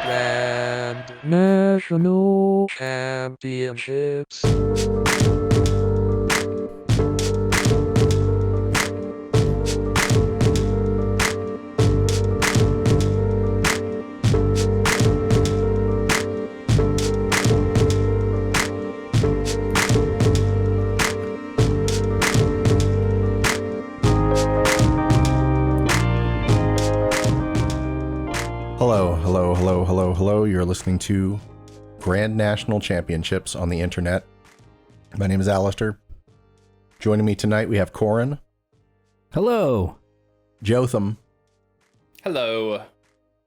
Grand National Championships. Hello. You're listening to Grand National Championships on the internet. My name is Alistair. Joining me tonight, we have Corin. Hello. Jotham. Hello.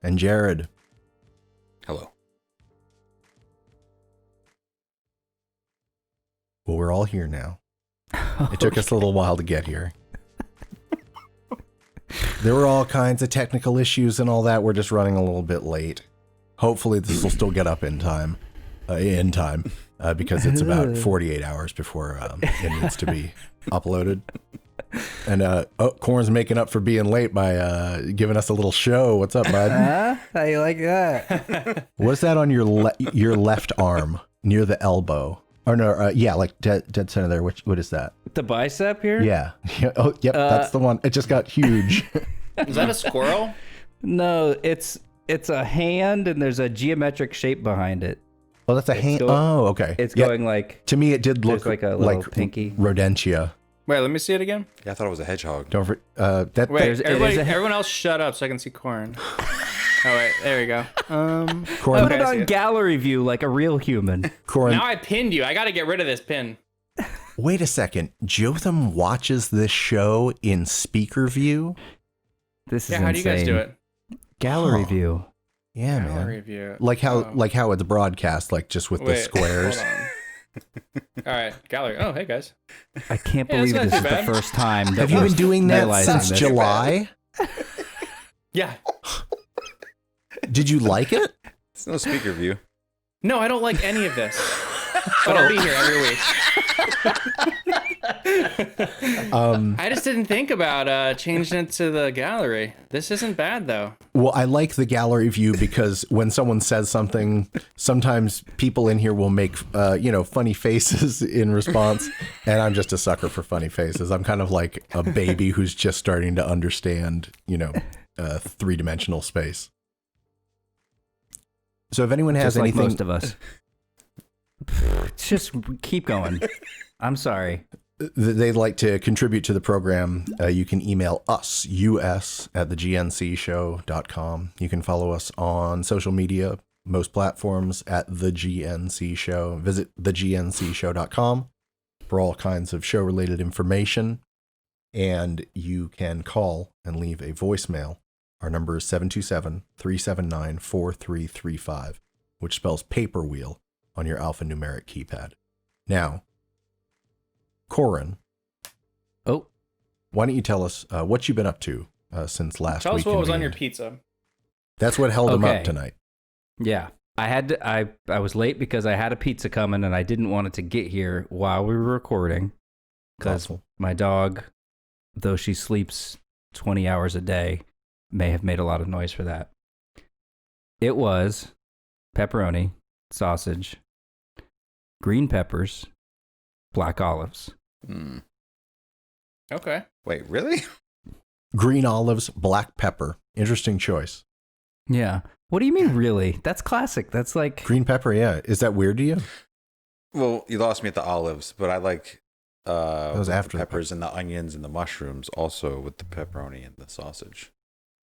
And Jared. Hello. Well, we're all here now. It took us a little while to get here. There were all kinds of technical issues and all that. We're just running a little bit late. Hopefully this will still get up in time, because it's about 48 hours before it needs to be uploaded. And Corin's making up for being late by giving us a little show. What's up, bud? How you like that? What's that on your left arm near the elbow? Or no, yeah, like dead center there. What is that? The bicep here? Yeah. Oh, yep, that's the one. It just got huge. Is that a squirrel? No, it's a hand and there's a geometric shape behind it. Oh, that's a hand. Oh, okay. It's Yeah, going like, to me, it did look like a little like pinky. Rodentia. Wait, let me see it again. Yeah, I thought it was a hedgehog. Don't for, Wait, There's- everyone else shut up so I can see Corin. Oh, wait, there we go. Corin, Put Okay, it I see on it. gallery view like a real human. Corin, Now I pinned you. I gotta get rid of this pin. wait a second. Jotham watches this show in speaker view. This is Yeah, how do you guys do it? Gallery Huh. view. Yeah, Gallery man. view. Like how Oh. it's broadcast, like just with the Wait, squares. hold on. All right, gallery. Oh, hey guys. I can't Yeah, believe it's this not is too the bad. first time that Have you we're been doing that realizing since this. July? Yeah. Did you like it? It's no speaker view. No, I don't like any of this. But I'll be here every week. I just didn't think about changing it to the gallery. This isn't bad though. Well, I like the gallery view because when someone says something, sometimes people in here will make, funny faces in response. And I'm just a sucker for funny faces. I'm kind of like a baby who's just starting to understand, three-dimensional space. So if anyone has Just like anything, most of us. Just keep going. I'm sorry. they'd like to contribute to the program, you can email us, us@thegncshow.com. You can follow us on social media, most platforms at The GNC Show. Visit thegncshow.com for all kinds of show-related information. And you can call and leave a voicemail. Our number is 727-379-4335, which spells paper wheel on your alphanumeric keypad. Now, Corin, Oh, why don't you tell us what you've been up to since last Tell week? us what was on your convened? pizza. That's what held him up Okay. tonight. yeah. I was late because I had a pizza coming and I didn't want it to get here while we were recording. Because Thoughtful. my dog, though she sleeps 20 hours a day, may have made a lot of noise for that. It was pepperoni, sausage, green peppers, black olives. Hmm. Okay. Wait, really? Green olives, black pepper. Interesting choice. Yeah. What do you mean, really? That's classic. That's like, Green pepper, yeah. Is that weird to you? Well, you lost me at the olives, but I like was the after the peppers and the onions and the mushrooms also with the pepperoni and the sausage.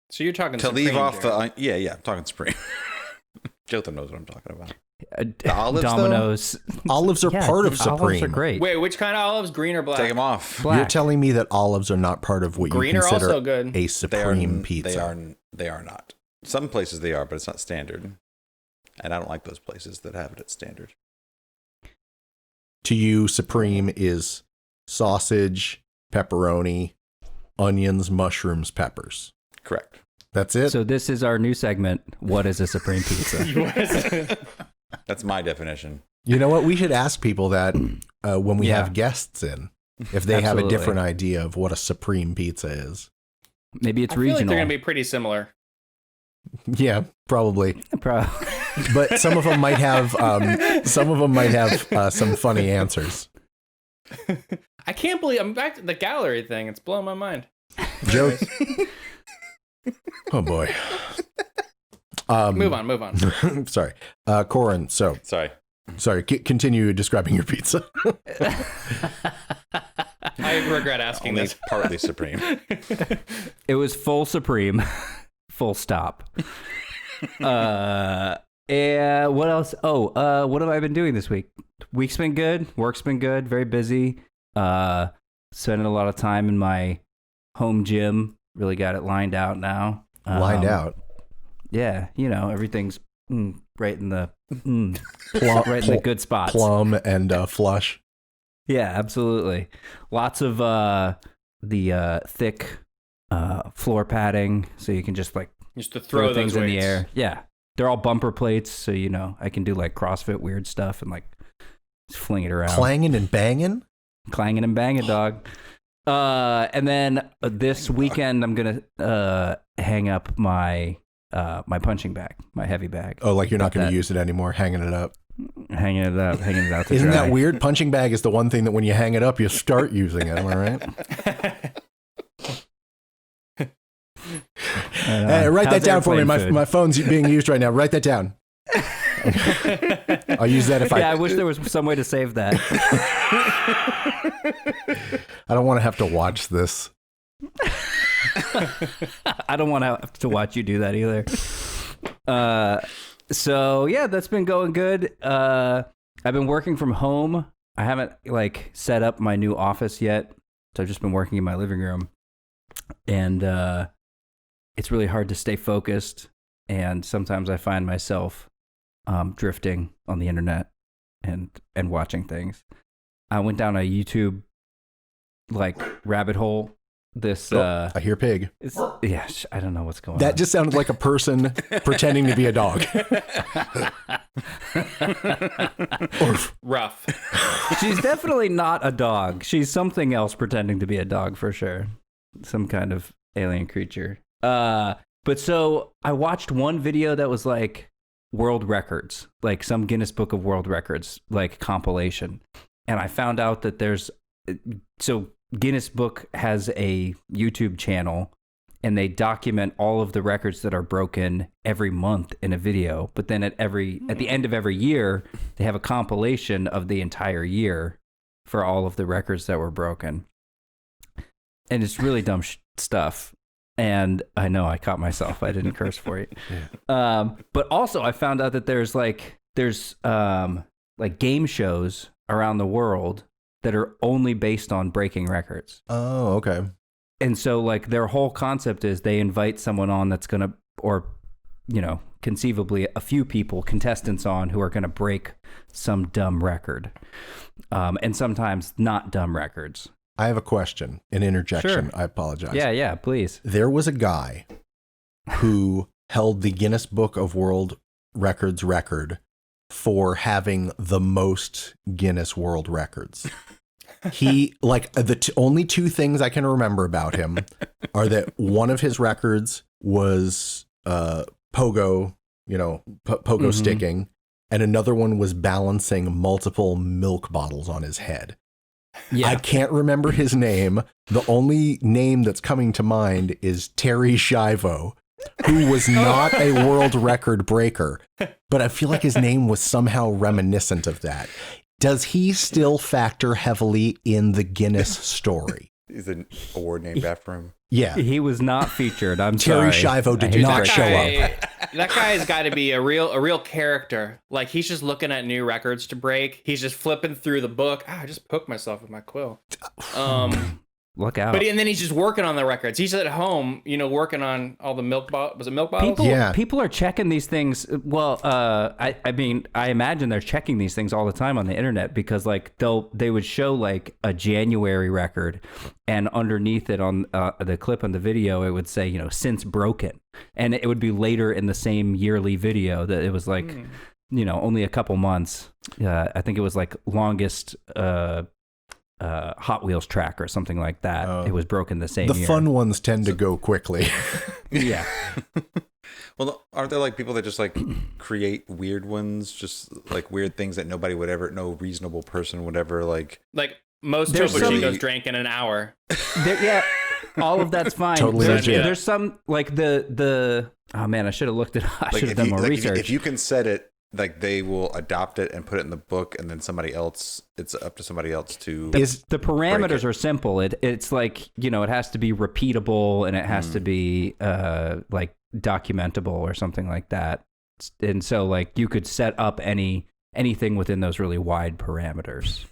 So you're talking To leave Supreme, off Jared. yeah, I'm talking Supreme. Jotham knows what I'm talking about. the olives, though? Domino's. Olives are Yeah, part of Olives are Supreme. great. Wait, which kind of olives? Green or black? Take them off. Black. You're telling me that olives are not part of what Green you are consider also good. a They are, Supreme pizza. They are not. Some places they are, but it's not standard. And I don't like those places that have it at standard. To you, Supreme is sausage, pepperoni, onions, mushrooms, peppers. Correct. That's it? So this is our new segment. What is a Supreme Pizza? That's my definition. You know what? We should ask people that when we Yeah. have guests in, if they have a Absolutely. different idea of what a Supreme pizza is. Maybe it's I feel like regional. they're gonna be pretty similar. Yeah, probably. Probably. But some of them might have some funny answers. I can't believe I'm back to the gallery thing. It's blowing my mind. Joe. Oh boy. Move on. Sorry, Corin. So Sorry. sorry. Continue describing your pizza. I regret asking Only this. partly supreme. It was full supreme. Full stop. And what else? What have I been doing this week? Week's been good. Work's been good. Very busy. Spending a lot of time in my home gym. Really got it lined out now. Lined out. Yeah, everything's right in the Plum, right in the good spots. plum and flush. Yeah, absolutely. Lots of the thick floor padding, so you can just like Just to throw throw things those in the weights. air. Yeah, they're all bumper plates, so I can do like CrossFit weird stuff and like just fling it around, Clanging and banging. clanging and banging, dog. And then this weekend I'm gonna hang up my my punching bag, my heavy bag. Oh, like you're not Got going that. to use it anymore, hanging it up. Hanging it out to Isn't dry. that weird? Punching bag is the one thing that when you hang it up, you start using it. Am I right? Hey, write How's that down for me. airplane food? My phone's being used right now. Write that down. I'll use that if Yeah, I wish there was some way to save that. I don't want to have to watch this. I don't want to have to watch you do that either. So yeah, that's been going good. I've been working from home. I haven't like set up my new office yet, so I've just been working in my living room, and it's really hard to stay focused. And sometimes I find myself drifting on the internet and watching things. I went down a YouTube like rabbit hole. This I hear pig. I don't know what's going on. That just sounded like a person pretending to be a dog. Rough. She's definitely not a dog. She's something else pretending to be a dog for sure. Some kind of alien creature. But so I watched one video that was like world records, like some Guinness Book of World Records, like compilation. And I found out that so Guinness Book has a YouTube channel and they document all of the records that are broken every month in a video. But then at the end of every year, they have a compilation of the entire year for all of the records that were broken. And it's really dumb stuff. And I know I caught myself. I didn't curse for you. But also I found out that there's game shows around the world that are only based on breaking records. Oh, okay. And so like their whole concept is they invite someone on that's going to, or, conceivably a few people, contestants on who are going to break some dumb record. And sometimes not dumb records. I have a question, an interjection. Sure. I apologize. Yeah, please. There was a guy who held the Guinness Book of World Records record for having the most Guinness World Records. He, like, the only two things I can remember about him are that one of his records was pogo, pogo sticking, and another one was balancing multiple milk bottles on his head. Yeah. I can't remember his name. The only name that's coming to mind is Terry Schiavo, who was not a world record breaker, but I feel like his name was somehow reminiscent of that. Does he still factor heavily in the Guinness story? Is an award named after him? Yeah. He was not featured. I'm Terry sorry. Schiavo did I hate not to show break up. it. That guy's got to be a real character. Like he's just looking at new records to break. He's just flipping through the book. I just poked myself with my quill. Look out. And then he's just working on the records. He's at home, working on all the milk bottles. Was it milk bottles? Yeah. People are checking these things. Well, I mean, I imagine they're checking these things all the time on the internet because like they would show like a January record and underneath it on the clip on the video, it would say, since broken. And it would be later in the same yearly video that it was like, only a couple months. I think it was like longest Hot Wheels track or something like that. Oh. It was broken the same The year. fun ones tend to go quickly. Yeah. Well, aren't there like people that just like create weird ones, just like weird things that nobody would ever, no reasonable person would ever like. Like most There's Topo some- Chicos drank in an hour. Yeah, all of that's fine. Totally there's, legit. there's some like the oh man, I should have looked it up. I Like should have if done you, more like, research. if you can set it, like they will adopt it and put it in the book, and then somebody else, it's up to somebody else to. The parameters it. are simple. It's like, you know, it has to be repeatable and it has to be like documentable or something like that. And so like you could set up anything within those really wide parameters.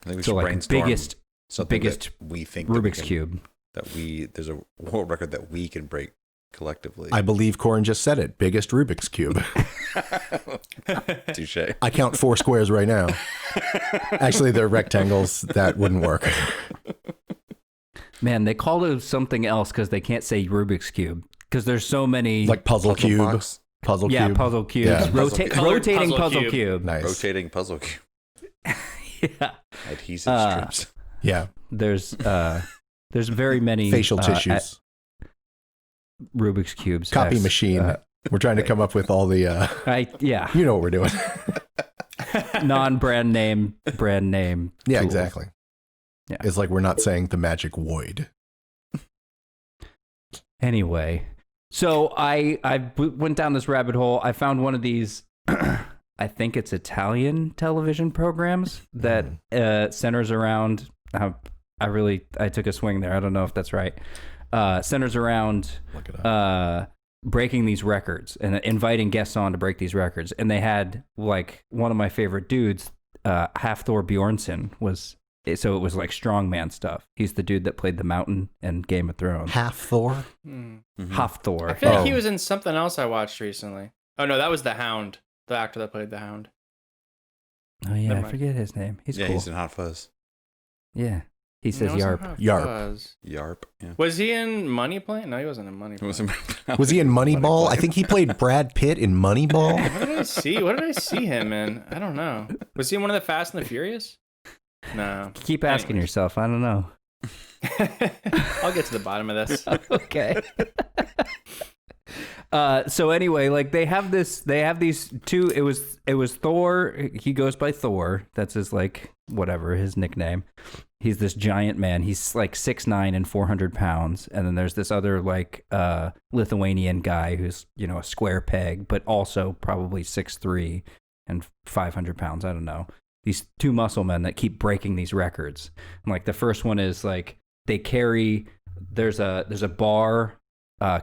I think we So should like brainstorm biggest something biggest that we think that we Rubik's can- Cube. that there's a world record that we can break collectively. I believe Corin just said it. Biggest Rubik's Cube. Touche. I count 4 squares right now. Actually, they're rectangles. That wouldn't work. Man, they call it something else because they can't say Rubik's Cube because there's so many Like puzzle cube. box, Puzzle yeah, cube. puzzle cubes. Yeah. Colored Rotating puzzle puzzle cube. cube. Nice. rotating puzzle cube, Yeah. adhesive strips. Yeah. There's very many Facial tissues. Rubik's cubes. Copy X, machine. We're trying to come up with all the, yeah, you know what we're doing. non-brand name, brand name. Yeah, tools. exactly. Yeah. It's like we're not saying the magic void. Anyway, so I went down this rabbit hole. I found one of these. I think it's Italian television programs that centers around. I took a swing there. I don't know if that's right. Centers around Look it up. breaking these records and inviting guests on to break these records. And they had like one of my favorite dudes, Hafthor Bjornsson so it was like strongman stuff. He's the dude that played the Mountain in Game of Thrones. Half Thor. Hmm. Hafthor. I feel like he Oh. was in something else I watched recently. Oh no, that was the Hound, the actor that played the Hound. Oh yeah, Never I mind. forget his name. He's Yeah, cool. he's in Hot Fuzz. Yeah, he says No, it yarp. wasn't Hot Yarp. Fuzz. Yarp. Yeah. Was he in Money Plane? No, he wasn't in Money It Plane. was Was he in Moneyball? I think he played Brad Pitt in Moneyball. What did I see? What did I see him in? I don't know. Was he in one of the Fast and the Furious? No. Keep asking Anyways. yourself. I don't know. I'll get to the bottom of this. Okay. So anyway, like they have these two. It was Thor. He goes by Thor. That's his like whatever his nickname. He's this giant man. He's like 6'9" and 400 pounds. And then there's this other like Lithuanian guy who's, you know, a square peg, but also probably 6'3" and 500 pounds. I don't know. These two muscle men that keep breaking these records. And like the first one is like they carry. There's a bar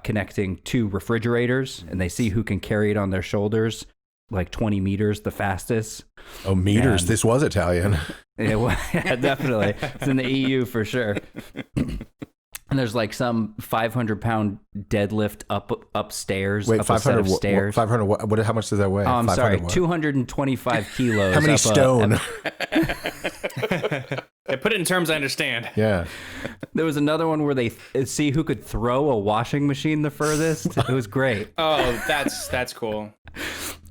connecting two refrigerators, and they see who can carry it on their shoulders like 20 meters the fastest. Oh, meters. And- This was Italian. Yeah, definitely. It's in the EU for sure. And there's like some 500-pound deadlift upstairs. Wait, up a set 500. of stairs. 500. What? How much does that weigh? Oh, I'm 500 sorry, what? 225 kilos. How many up a- stone? Yeah, put it in terms I understand. Yeah. There was another one where they see who could throw a washing machine the furthest. It was great. Oh, that's cool.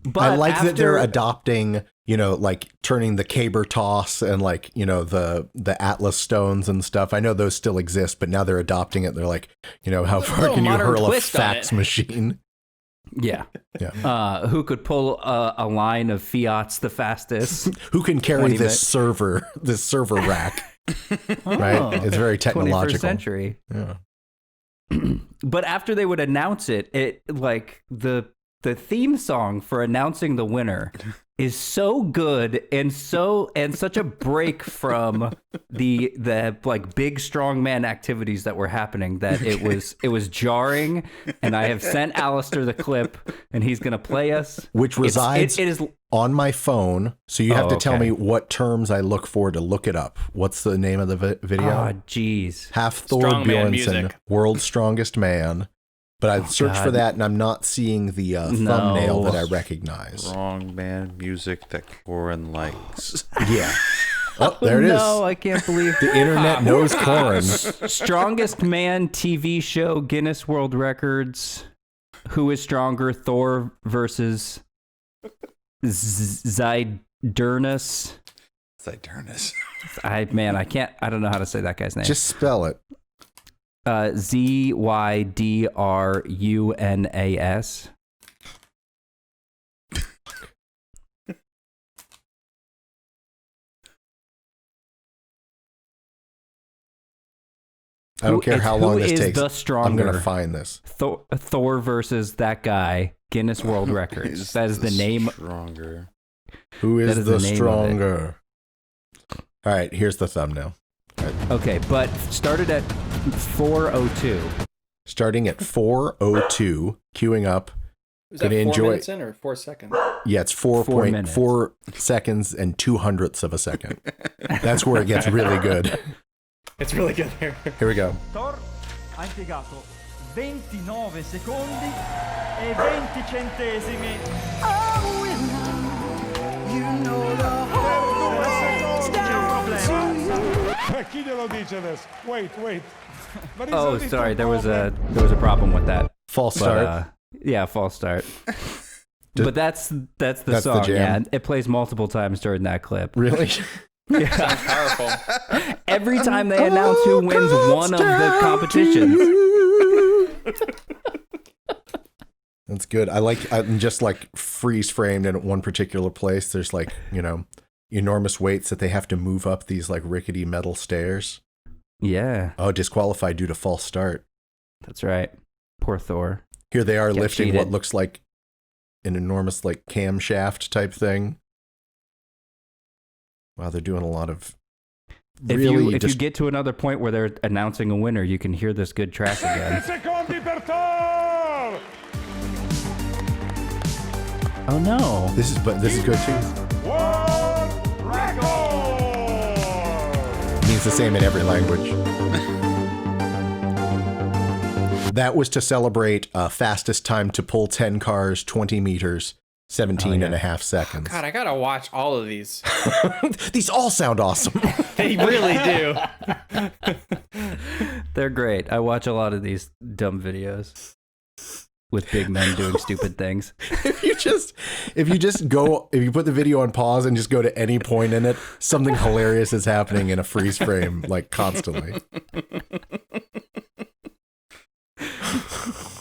But I like that they're after- adopting, you know, like turning the caber toss and like, you know, the Atlas stones and stuff. I know those still exist, but now they're adopting it. They're like, you know, how far little can you modern hurl a twist on fax it. machine? Yeah. Yeah. Who could pull a line of Fiats the fastest? Who can carry 20 this server rack? Right? Oh, It's very 21st technological. century. Yeah. But after they would announce it, like the theme song for announcing the winner is so good and such a break from the like big strongman activities that were happening that it was jarring. And I have sent Alistair the clip, and he's gonna play us. Which resides It is on my phone. So you have Oh, to tell okay. me what terms I look for to look it up. What's the name of the video? oh jeez. Half Thor Strongman Bjornsson, music. World's Strongest Man. But I searched for God. that, and I'm not seeing the thumbnail that I recognize. Wrong man music that Corin likes. Yeah. Oh, there it is. No, I can't believe The internet knows Corin. Strongest Man TV show Guinness World Records. Who is stronger, Thor versus Zydernus? Zydurnus. I don't know how to say that guy's name. Just spell it. Zydrunas. I don't care how long this Who is takes. the I'm stronger? going to find this. Thor versus that guy. Guinness World Records. That is the name. Stronger. Who That is is the the name of it. stronger? All right, here's the thumbnail. Okay, but started at 4:02. Starting at 4:02, queuing up. Was that Gonna 4 enjoy- minutes in or 4 seconds? Yeah, it's 4 4.4 seconds and 200ths of a second. That's where it gets really good. It's really good here. Here we go. Thor ha impiegato 29 secondi e 20 centesimi. Chi glielo dice adesso? Wait. Ma Oh, risolvi sorry. il There was a problema. problem with that. False But, start. yeah, false start. Just- But that's the That's the song. jam. Yeah, it plays multiple times during that clip. Really? Yeah. Powerful. Every time they announce who wins one of the competitions. That's good. I'm just like freeze framed in one particular place. There's like, enormous weights that they have to move up these like rickety metal stairs. Yeah, Oh, disqualified due to false start. that's right. Poor Thor. Here they are Get lifting cheated. what looks like an enormous like camshaft type thing. Wow, they're doing a lot of If really you get to another point where they're announcing a winner, you can hear this good track 20 again. secondi per Thor! Oh no! this is good too. World record! It means the same in every language. That was to celebrate fastest time to pull 10 cars, 20 meters, 17 and a half seconds. God, I gotta watch all of these. These all sound awesome. They really do. They're great. I watch a lot of these dumb videos with big men doing stupid things. if you put the video on pause and just go to any point in it, something hilarious is happening in a freeze frame, like constantly.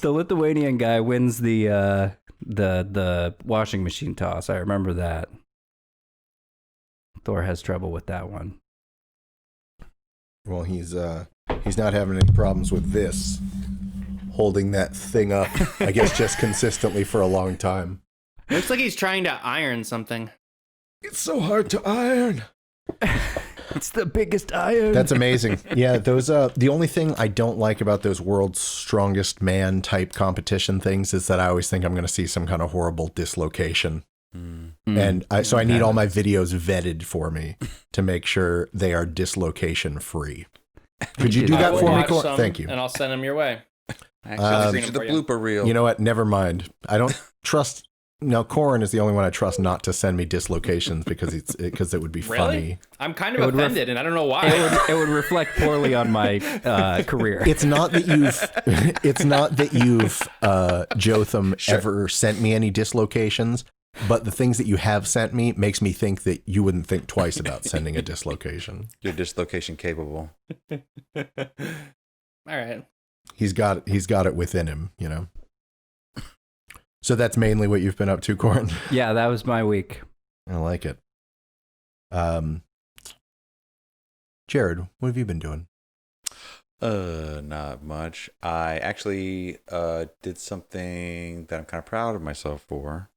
The Lithuanian guy wins the washing machine toss. I remember that. Thor has trouble with that one. Well, he's not having any problems with this, holding that thing up, I guess, just consistently for a long time. Looks like he's trying to iron something. It's so hard to iron. It's the biggest iron. That's amazing. Yeah, those the only thing I don't like about those world's strongest man type competition things is that I always think I'm going to see some kind of horrible dislocation. And I need all my videos vetted for me to make sure they are dislocation free. Could you do I that will for me, watch Cor? some, Thank you. And I'll send them your way. Actually, Um, the blooper reel. You know what? Never mind. I don't trust. No, Corin is the only one I trust not to send me dislocations because it would be Really? funny. I'm kind of It would ref- offended, and I don't know why. it would reflect poorly on my career. It's not that you've Jotham ever sent me any dislocations, but the things that you have sent me makes me think that you wouldn't think twice about sending a dislocation. You're dislocation capable. All right. He's got it within him, So that's mainly what you've been up to, Corin. Yeah, that was my week. I like it. Jared, what have you been doing? Not much. I actually did something that I'm kind of proud of myself for.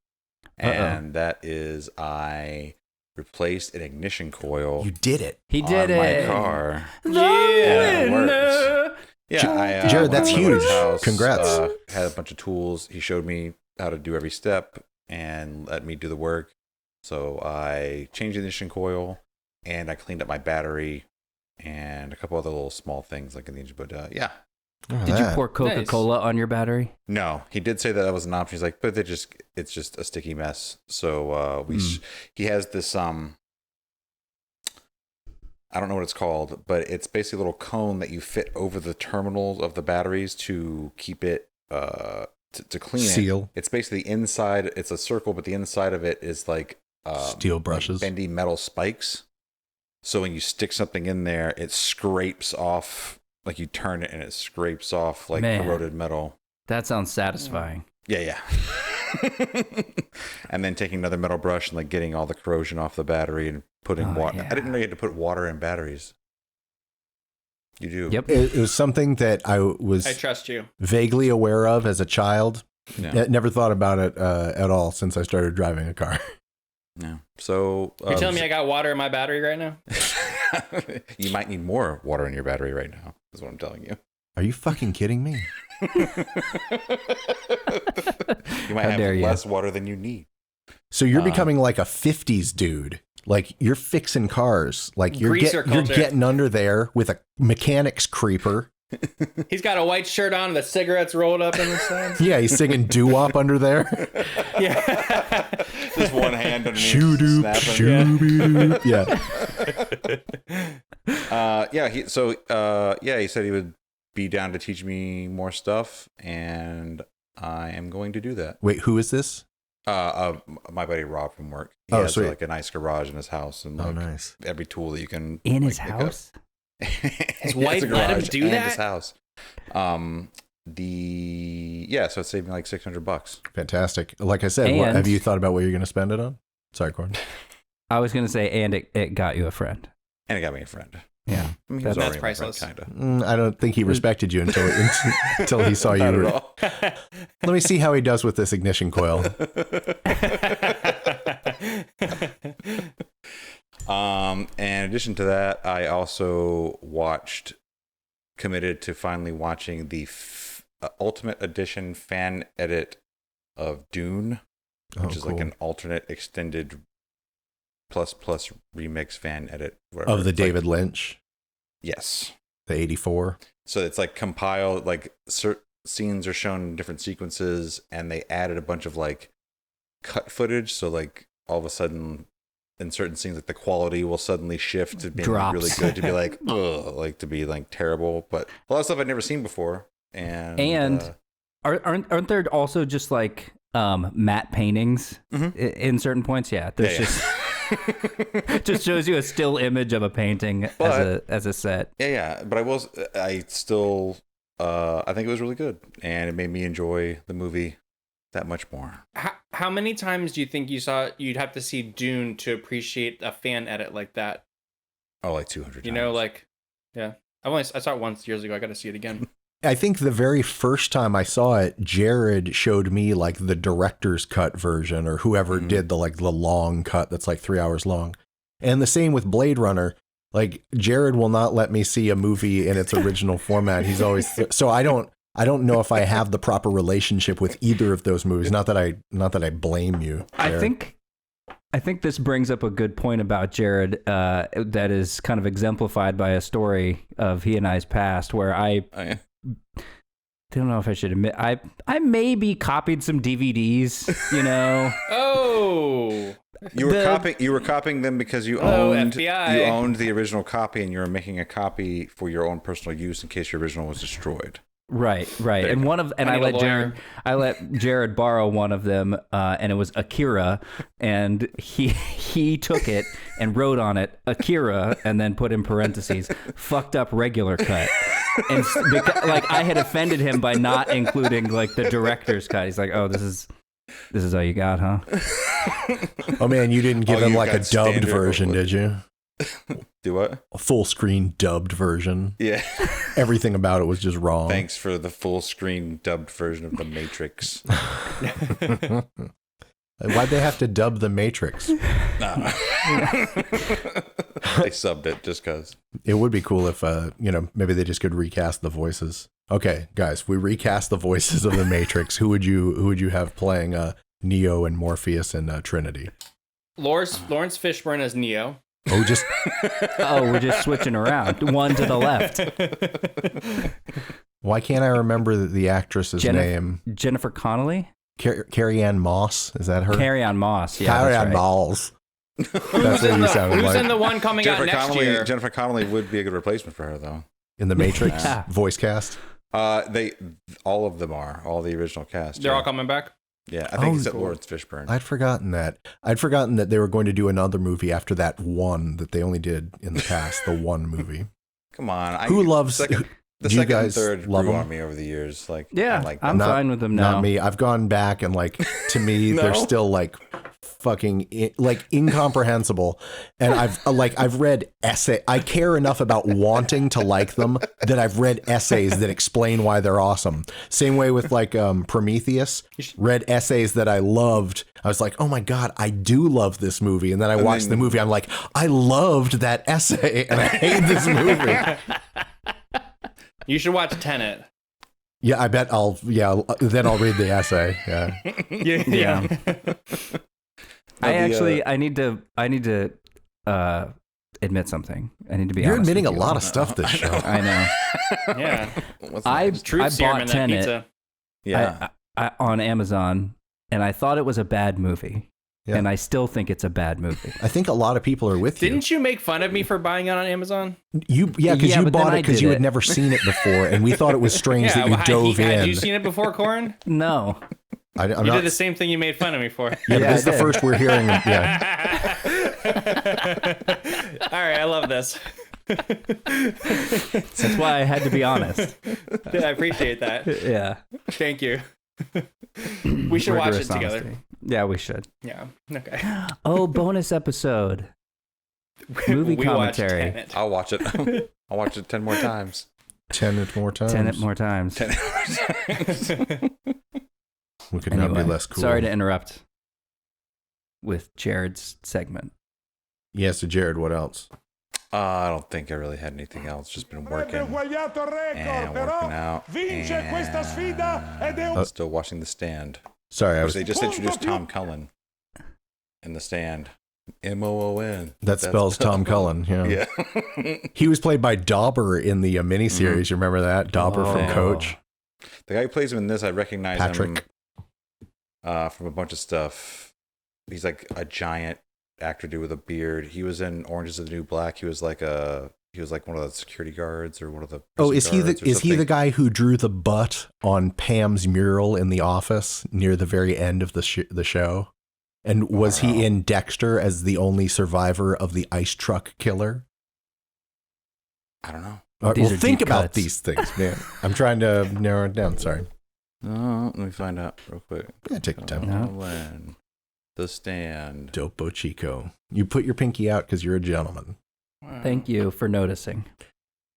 And that is I replaced an ignition coil You did it. He on did my it. car. Yeah. It works. Yeah, I, Jared, that's went to my huge. house, Congrats. Had a bunch of tools. He showed me how to do every step and let me do the work. So I changed the ignition coil and I cleaned up my battery and a couple other little small things like in the engine. But yeah, Did you pour Coca-Cola on your battery? no, he did say that was an option. He's like, but it's just a sticky mess. So he has this I don't know what it's called, but it's basically a little cone that you fit over the terminals of the batteries to keep it to clean Seal. it. It's basically inside. It's a circle, but the inside of it is like Steel brushes. like bendy metal spikes. So when you stick something in there, it scrapes off. Like you turn it and it scrapes off like Man. corroded metal. That sounds satisfying. Yeah. And then taking another metal brush and like getting all the corrosion off the battery and putting water. yeah. I didn't know you had to put water in batteries. You do. Yep. It was something that I was I trust you. vaguely aware of as a child. Yeah. Never thought about it at all since I started driving a car. Yeah. So You're telling me I got water in my battery right now? you might need more water in your battery right now. Is what I'm telling you. Are you fucking kidding me? You might How have dare you. less water than you need. So you're becoming like a 50s dude. Like you're fixing cars. Like you're Greaser you're culture. getting under there with a mechanics creeper. He's got a white shirt on, the cigarettes rolled up in the sides. Yeah, he's singing doo-wop under there. Yeah. Just one hand underneath. Shoo-doop, snapping. shoo-doop. Yeah. He said he would be down to teach me more stuff, and I am going to do that. Wait, who is this? My buddy Rob from work. He Oh, has sweet. like a nice garage in his house, and Oh, like nice. every tool that you can In like, his pick up. house? His wife let him do that? His house. So it saved me like $600. Fantastic. Like I said, And- have you thought about what you're going to spend it on? Sorry, Gordon. I was going to say, and it got you a friend. And it got me a friend. Yeah. I mean, he That's was already priceless. kind of. I don't think he respected you until he saw Not you. at all. Let me see how he does with this ignition coil. And in addition to that, I also committed to finally watching the Ultimate Edition fan edit of Dune, which is like an alternate extended plus remix fan edit. Whatever. Of the It's like- David Lynch, yes. the 84. So it's like compiled, like certain scenes are shown in different sequences, and they added a bunch of like cut footage. So like all of a sudden, in certain scenes, like the quality will suddenly shift to being like, really Drops. good to be like, ugh, like to be like terrible. But a lot of stuff I'd never seen before, and Aren't there also just like matte paintings in certain points? Yeah, there's just just shows you a still image of a painting as a set. yeah. But I still I think it was really good, and it made me enjoy the movie that much more. How many times do you think you'd have to see Dune to appreciate a fan edit like that? Oh, like 200 times. You know, like, yeah. I saw it once years ago. I got to see it again. I think the very first time I saw it, Jared showed me like the director's cut version, or whoever did the long cut that's like 3 hours long. And the same with Blade Runner. Like Jared will not let me see a movie in its original format. He's always so I don't know if I have the proper relationship with either of those movies. Not that I blame you, Jared. I think this brings up a good point about Jared that is kind of exemplified by a story of he and I's past, where I don't know if I should admit I maybe copied some DVDs, you know. Oh, You were copying them because you Oh, owned FBI. you owned the original copy, and you were making a copy for your own personal use in case your original was destroyed. Right. There And you one of and I I need a let lawyer. Jared borrow one of them, and it was Akira, and he took it and wrote on it Akira, and then put in parentheses fucked up regular cut. And like I had offended him by not including like the director's cut. He's like, "Oh, this is all you got, huh?" Oh man, you didn't give him you like a got dubbed standard version, with- did you? Do what? A full screen dubbed version. Yeah. Everything about it was just wrong. Thanks for the full screen dubbed version of The Matrix. Why'd they have to dub The Matrix? They subbed it just because. It would be cool if, maybe they just could recast the voices. Okay, guys, we recast the voices of The Matrix. Who would you have playing Neo and Morpheus and Trinity? Lawrence Fishburne as Neo. Oh, just We're just switching around, one to the left. why can't I remember the actress's name? Jennifer Connelly, Carrie Ann Moss, is that her? Carrie Ann Moss. Yeah, Carrie that's Ann right. Moss. That's what you sounded Who's like. in the one coming out next year? Jennifer Connelly would be a good replacement for her, though. In the Matrix Yeah. voice cast. All of them are all the original cast. They're yeah. all coming back. Yeah, I think it's at cool. Lawrence Fishburne. I'd forgotten that. I'd forgotten that they were going to do another movie after that one that they only did in the past, the one movie. Come on. Who loves... The do you second and guys third love grew them? on me over the years. Like, Yeah, I like I'm them. fine with them now. Not me. I've gone back and like, to me, No. they're still like fucking like incomprehensible. And I've read I care enough about wanting to like them that I've read essays that explain why they're awesome. Same way with like Prometheus, read essays that I loved. I was like, oh my God, I do love this movie. And then I watched the movie. I'm like, I loved that essay and I hate this movie. You should watch Tenet. Yeah, I bet then I'll read the essay. Yeah. Yeah. The, I need to admit something. I need to be You're honest admitting a with you. lot of stuff this show. I know. Yeah. What's I that? Truth serum bought in that Tenet. pizza. Yeah. I on Amazon, and I thought it was a bad movie. Yeah. And I still think it's a bad movie. I think a lot of people are with you. Didn't you make fun of me for buying it on Amazon? Because Yeah, you but then bought I it because did you it. had never seen it before, and we thought it was strange that you dove Had in. you seen it before, Corin? No. I'm You not, did the same thing you made fun of me for. yeah, Yeah, this is I the did. first we're hearing. Yeah, All right, I love this. That's why I had to be honest. I appreciate that. Yeah. Thank you. We should watch it Rigorous together. honesty. Yeah, we should. Yeah. Okay. Oh, bonus episode. Movie We watched commentary. Tenet. I'll watch it. I'll watch it 10 more times. 10 more times. Tenet more times. 10 more times. We could not be Anyway, less cool. sorry to interrupt with Jared's segment. Yeah, so Jared, what else? I don't think I really had anything else. Just been working Avrebbe eguagliato il record, and però working out. vince questa sfida ed è un And still watching The Stand. Sorry, I Which was. they just introduced Tom Cullen in The Stand. M-O-O-N. That spells Tom Cullen. Yeah. Yeah. He was played by Dauber in the miniseries. You remember that? Dauber from Oh. Coach. The guy who plays him in this, I recognize Patrick. him from a bunch of stuff. He's like a giant actor dude with a beard. He was in Orange is the New Black. He was like one of the security guards or one of the Oh, prison is he guards or the something. guy who drew the butt on Pam's mural in the office near the very end of the show? And was he in Dexter as the only survivor of the ice truck killer? I don't know. All right, These well, are think deep about cuts. these things, man. I'm trying to narrow it down. Sorry. Let me find out real quick. Yeah, take your time. No. Cullen, The Stand. Dopo Chico. You put your pinky out because you're a gentleman. Thank you for noticing.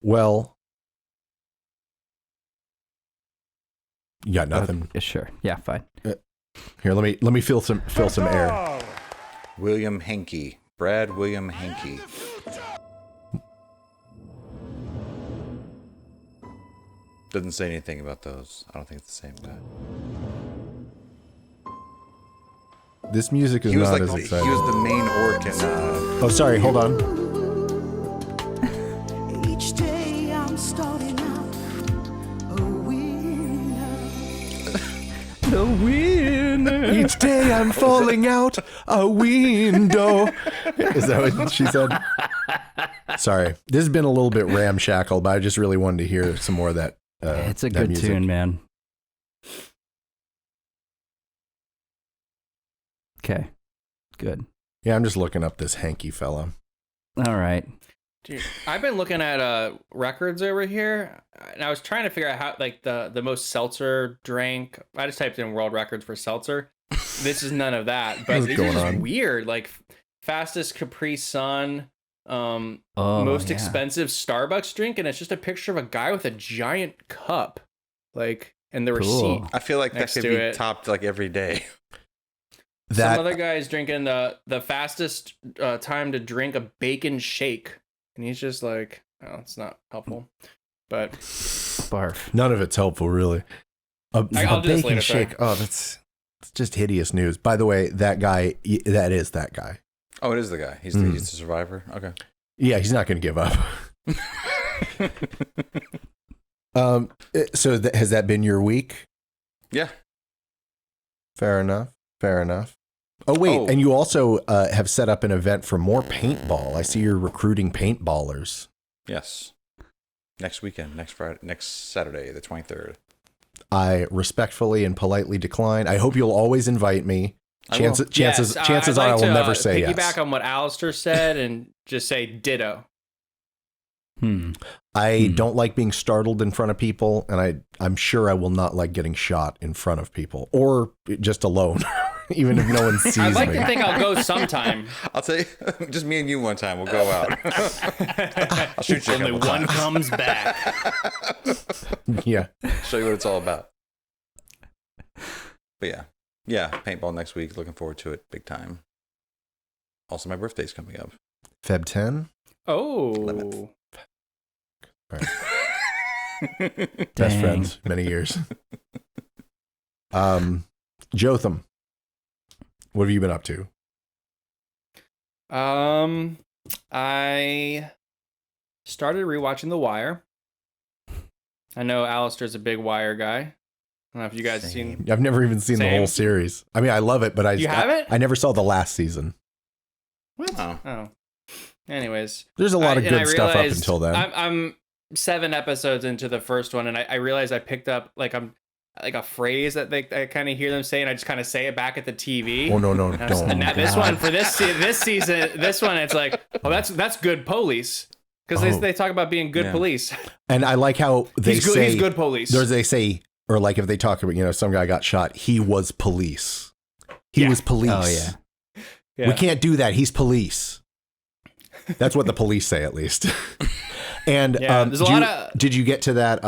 Well, you got nothing. Sure. Yeah, fine. Here, let me fill some air. William Hankey. Brad William Hankey. Doesn't say anything about those. I don't think it's the same guy. This music is He was not like as he exciting. was the main orc in Oh, sorry. Hold on. Each day I'm starting out a winner. The winner. Each day I'm falling out a window. Is that what she said? Sorry. This has been a little bit ramshackle, but I just really wanted to hear some more of that. It's a that good music. tune, man. Okay. Good. Yeah, I'm just looking up this hanky fella. All right. Dude, I've been looking at records over here, and I was trying to figure out how like the most seltzer drank. I just typed in world records for seltzer. This is none of that, but What's these are going just on? weird. Like fastest Capri Sun, Oh, most yeah. expensive Starbucks drink, and it's just a picture of a guy with a giant cup, like, and the Cool. receipt. I feel like that Next could to be it. topped like every day. That Some other guy's drinking the fastest time to drink a bacon shake, and he's just like, oh, it's not helpful, but Barf. none of it's helpful, really. A I'll do this bacon later, sorry. shake. Oh, it's just hideous news. By the way, that guy. That is that guy. Oh, it is the guy. He's Mm. the survivor. Okay. Yeah, he's not going to give up. So has that been your week? Yeah. Fair enough. Fair enough. Oh wait, Oh. and you also have set up an event for more paintball. I see you're recruiting paintballers. Yes. Next weekend, next Friday, next Saturday, the 23rd. I respectfully and politely decline. I hope you'll always invite me. Chances Yes, chances I'd are I like will to, never say piggyback yes. on what Alistair said and just say ditto. I don't like being startled in front of people, and I'm sure I will not like getting shot in front of people or just alone, even if no one sees I'd like me. to think I'll go sometime. I'll tell you, just me and you one time. We'll go out. I'll shoot you. Only one comes back. Yeah. Show you what it's all about. But yeah, paintball next week. Looking forward to it, big time. Also, my birthday's coming up. Feb 10. Oh. 11th. All right. Best friends, many years. Jotham, what have you been up to? I started rewatching The Wire. I know Alistair's a big Wire guy. I don't know if you guys have seen. I've never even seen the Same. whole series. I mean, I love it, but You haven't? I never saw the last season. What? Oh. Oh. Anyways, There's a lot of and good stuff up realized until then. I'm 7 episodes into the first one, and I realized I picked up like a phrase that I kind of hear them say, and I just kind of say it back at the TV. Oh no, And don't. now this one for this season, this one it's like, oh, that's good police, because Oh. they talk about being good Yeah. police. And I like how they He's good, say he's good police. They say, or like if they talk about, some guy got shot, he was police. He Yeah. was police. Oh, yeah. Yeah. We can't do that. He's police. That's what the police say, at least. And Yeah, there's a lot of- did you get to that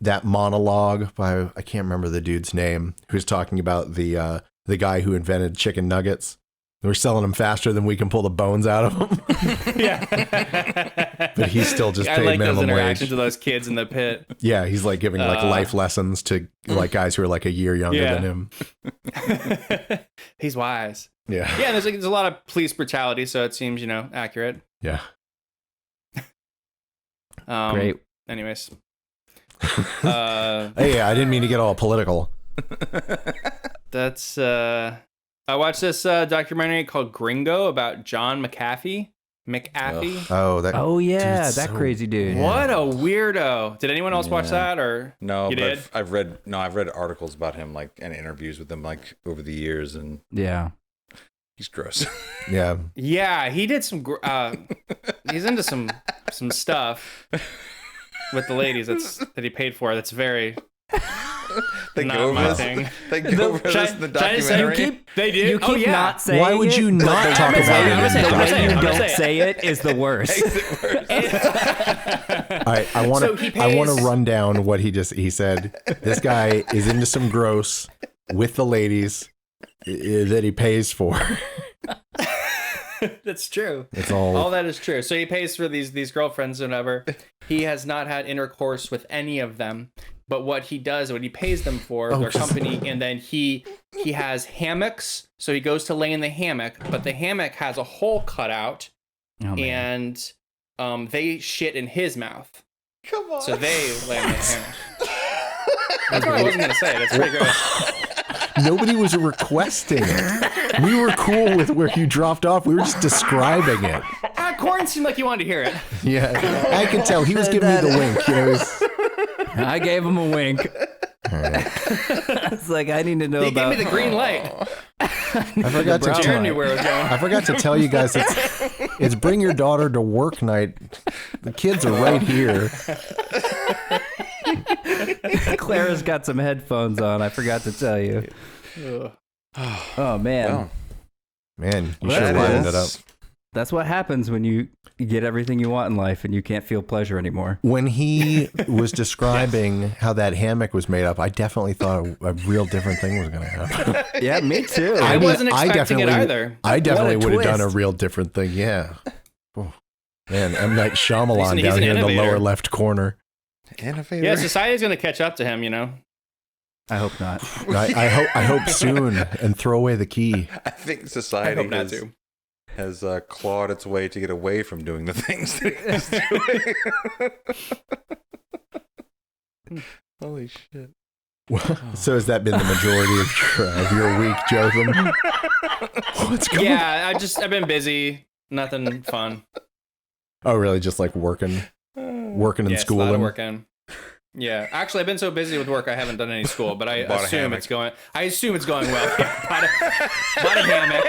that monologue by, I can't remember the dude's name, who's talking about the guy who invented chicken nuggets? We're selling them faster than we can pull the bones out of them. Yeah. But he's still just I paid like those minimum interactions wage. with those kids in the pit. Yeah, he's like giving like life lessons to like guys who are like a year younger Yeah. than him. He's wise. Yeah. Yeah, there's a lot of police brutality, so it seems accurate. Yeah. Great. Anyways, Hey, I didn't mean to get all political. that's I watched this documentary called Gringo about John McAfee. Oh, that. Oh yeah, dude's that so- crazy dude. What a weirdo! Did anyone else watch Yeah. that or No, You but did? I've read articles about him, like, and interviews with him, like, over the years, and Yeah. he's gross. Yeah. Yeah, he did some. He's into some stuff with the ladies that he paid for. That's very They not go over my this. thing. They go over this in the documentary. They do. You keep not saying Why would it, you but not the talk way- about it? I'm gonna say it, The I'm gonna way say it, you I'm gonna don't say it. say it is the worst. All right, I want So to. he I want pays- to run down what he said. This guy is into some gross with the ladies that he pays for. That's true. It's all. That is true. So he pays for these girlfriends and whatever. He has not had intercourse with any of them. But what he does, what he pays them for, their company, and then he has hammocks. So he goes to lay in the hammock, but the hammock has a hole cut out, Oh, man. and they shit in his mouth. Come on. So they lay in the hammock. That's what I wasn't gonna say. That's pretty gross. Nobody was requesting it. We were cool with where you dropped off. We were just describing it. Corin seemed like he wanted to hear it. Yeah, I could tell he was giving me the wink. It was. I gave him a wink. It's like I need to know He gave about. me the green light. I forgot to brown tell. Jared knew where it was going. I forgot to tell you guys it's bring your daughter to work night. The kids are right here. Clara's got some headphones on. I forgot to tell you. Oh man, Well, Man, you Well, should have that lined is- it up. that's what happens when you get everything you want in life and you can't feel pleasure anymore. When he was describing how that hammock was made up, I definitely thought a real different thing was going to happen. Yeah, me too. I mean, wasn't expecting it either. I definitely What a would have done a twist. real different thing. Yeah. Oh, man, M. Night Shyamalan He's down an here in the innovator. lower left corner. innovator. Yeah, society's gonna catch up to him. I hope not. I hope soon and throw away the key. I think I society hope not to. has clawed its way to get away from doing the things that it's doing. Holy shit. So has that been the majority of your week, Jotham? What's going on? Yeah, I've been busy. Nothing fun. Oh, really? Just like working and Yes, a lot of schooling? working. Yeah, actually, I've been so busy with work I haven't done any school, but I Bought a assume hammock. it's going. I assume it's going well. Bought a hammock.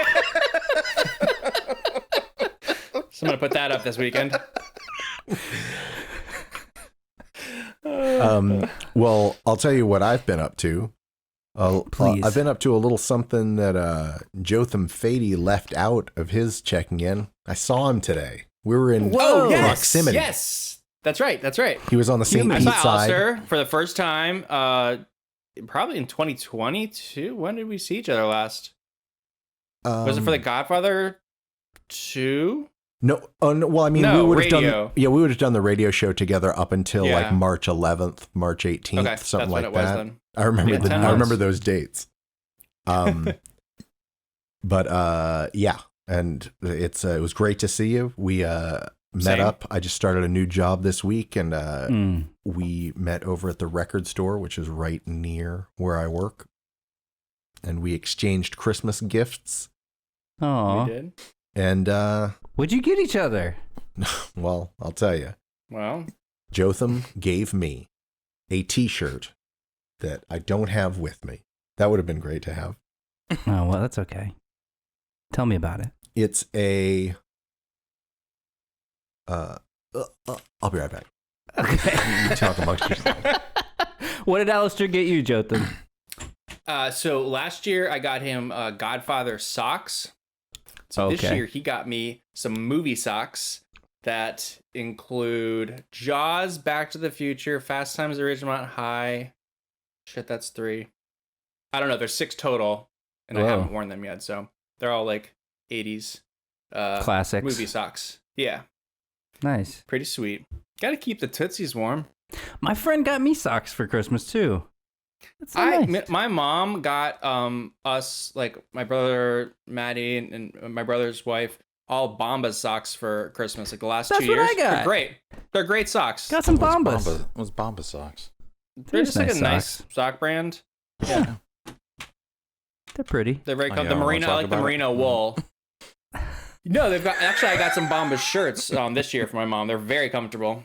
So I'm gonna put that up this weekend. Well, I'll tell you what I've been up to. Please. I've been up to a little something that Jotham Fady left out of his checking in. I saw him today. We were in proximity. Yes, that's right. That's right. He was on the St. I Pete saw side. Alistair for the first time. Probably in 2022. When did we see each other last? Was it for The Godfather 2? No, no, well, I mean, No, we would have radio. done. Yeah, we would have done the radio show together up until Yeah. like March 11th, March 18th, Okay, something that's like when it was that. then. I remember. Yeah, 10 I remember months. those dates. But yeah, and it was great to see you. We met Same. up. I just started a new job this week, and Mm. we met over at the record store, which is right near where I work, and we exchanged Christmas gifts. Aw. We did. And What'd you get each other? well, I'll tell you. Well, Jotham gave me a T-shirt that I don't have with me. That would have been great to have. Oh, well, that's okay. Tell me about it. It's a. I'll be right back. Okay. You talk amongst yourselves. What did Alistair get you, Jotham? so last year I got him Godfather socks. So this Okay. year he got me some movie socks that include Jaws, Back to the Future, Fast Times at Ridgemont High. Shit, that's 3. I don't know. There's 6 total, and I Whoa. haven't worn them yet. So they're all like 80s Classics. movie socks. Yeah, Nice. pretty sweet. Got to keep the tootsies warm. My friend got me socks for Christmas too. That's so nice. My mom got us, like my brother Maddie and my brother's wife, all Bombas socks for Christmas, like the last That's 2 what years. I got. They're great. They're great socks. Got some Bombas. What's Bomba socks? They're just like nice a nice socks. sock brand. Yeah. They're pretty. They're very Oh, the yeah, wanna merino. I talk like the about it? merino wool. No, they've got actually. I got some Bombas shirts this year for my mom. They're very comfortable.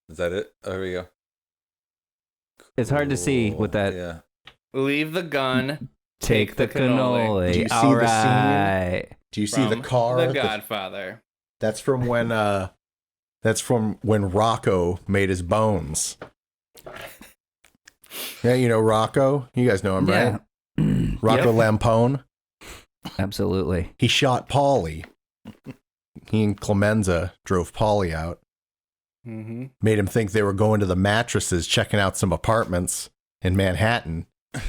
Is that it? Oh, there we go. It's hard to see with that. Yeah. Leave the gun. Take the the cannoli. cannoli. Do you see All the scene? right. Do you see the From car? The that- Godfather. That's from when. That's from when Rocco made his bones. Yeah, you know Rocco. You guys know him, right? Rocco Yep. Lampone. Absolutely. He shot Paulie. He and Clemenza drove Paulie out. Mm-hmm. Made him think they were going to the mattresses, checking out some apartments in Manhattan. And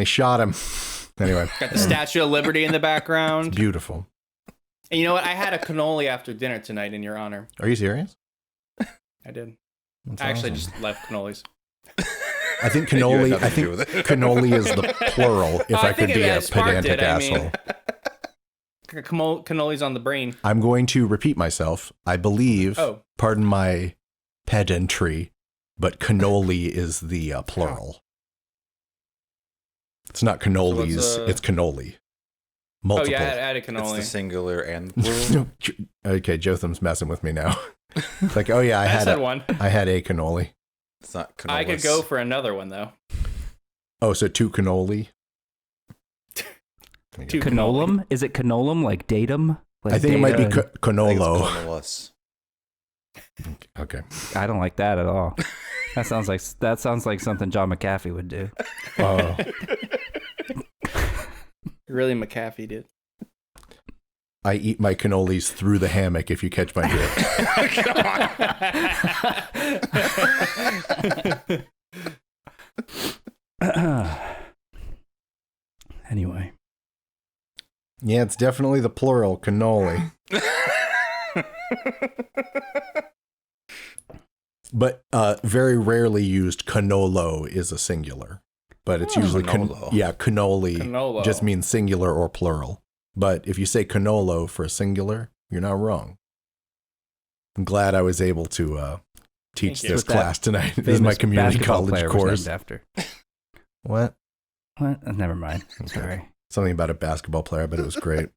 they shot him. Anyway, Got the Statue of Liberty in the background. beautiful. And you know what? I had a cannoli after dinner tonight in your honor. Are you serious? I did. That's I actually awesome. just left cannolis. I think You had cannoli. nothing I to think do with it. cannoli is the plural. If I could think be it a sparked pedantic it, I mean. asshole, Cannolis on the brain. I'm going to repeat myself. I believe. Oh. Pardon my pedantry, but cannoli is the plural. It's not cannolis. what's, It's cannoli. Oh Multiple. yeah, I added It's the cannoli. singular and plural. Okay, Jotham's messing with me now. It's like, oh yeah, I I said had one. a cannoli. It's not cannoli. I could go for another one though. Oh, so 2 cannoli. Two Canolum? Is it canolum like datum? Like I think it might be data? canolo. Canolus. Okay. I don't like that at all. That sounds like something John McAfee would do. Oh, Really, McAfee did. I eat my cannolis through the hammock. If you catch my drift. Anyway. Yeah, it's definitely the plural cannoli. But very rarely used canolo is a singular. But it's usually Canolo. cannoli Canolo. just means singular or plural. But if you say canolo for a singular, you're not wrong. I'm glad I was able to teach Thank you. this With that class tonight. This is my Famous community basketball college player was course. named after. What? What? Never mind. Sorry. Something about a basketball player, but it was great.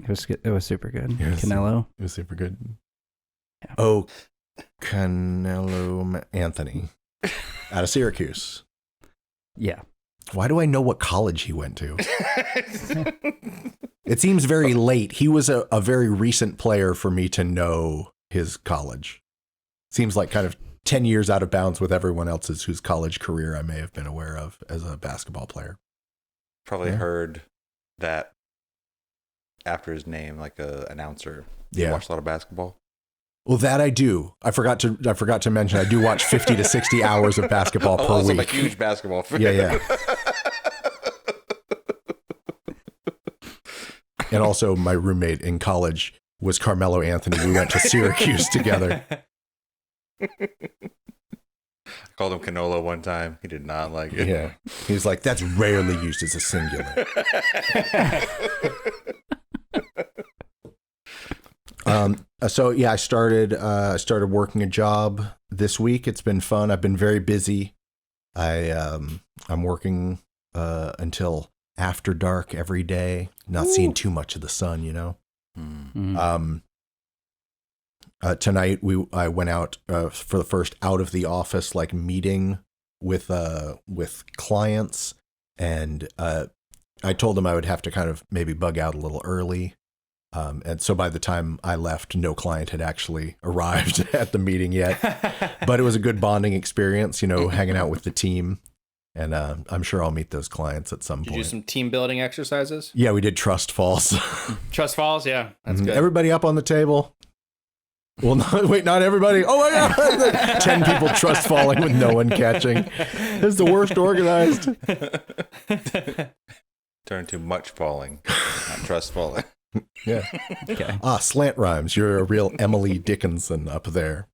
It was super good. Yes. Canelo. It was super good. Yeah. Oh, Carmelo Anthony out of Syracuse. Yeah. Why do I know what college he went to? It seems very late. He was a very recent player for me to know his college. Seems like kind of 10 years out of bounds with everyone else's whose college career I may have been aware of as a basketball player. Probably Yeah. heard that after his name, like a announcer. You Yeah. watch a lot of basketball. Well, that I do. I forgot to mention I do watch 50 to 60 hours of basketball per Also, I'm a week. huge basketball fan. Yeah. And also my roommate in college was Carmelo Anthony. We went to Syracuse together. I called him Canola one time. He did not like it. Yeah. He was like, that's rarely used as a singular. So yeah, I started working a job this week. It's been fun. I've been very busy. I'm working until after dark every day, not seeing too much of the sun, you know. Mm. Tonight I went out for the first out of the office like meeting with clients, and I told them I would have to kind of maybe bug out a little early. And so by the time I left, no client had actually arrived at the meeting yet. But it was a good bonding experience, you know, hanging out with the team. And I'm sure I'll meet those clients at some Did you point. do some team building exercises? Yeah, we did trust falls. Trust falls, yeah, that's good. Everybody up on the table. Well, not everybody. Oh my God. 10 people trust falling with no one catching. This is the worst organized. Turned to much falling, not trust falling. Yeah. Okay. Slant rhymes. You're a real Emily Dickinson up there.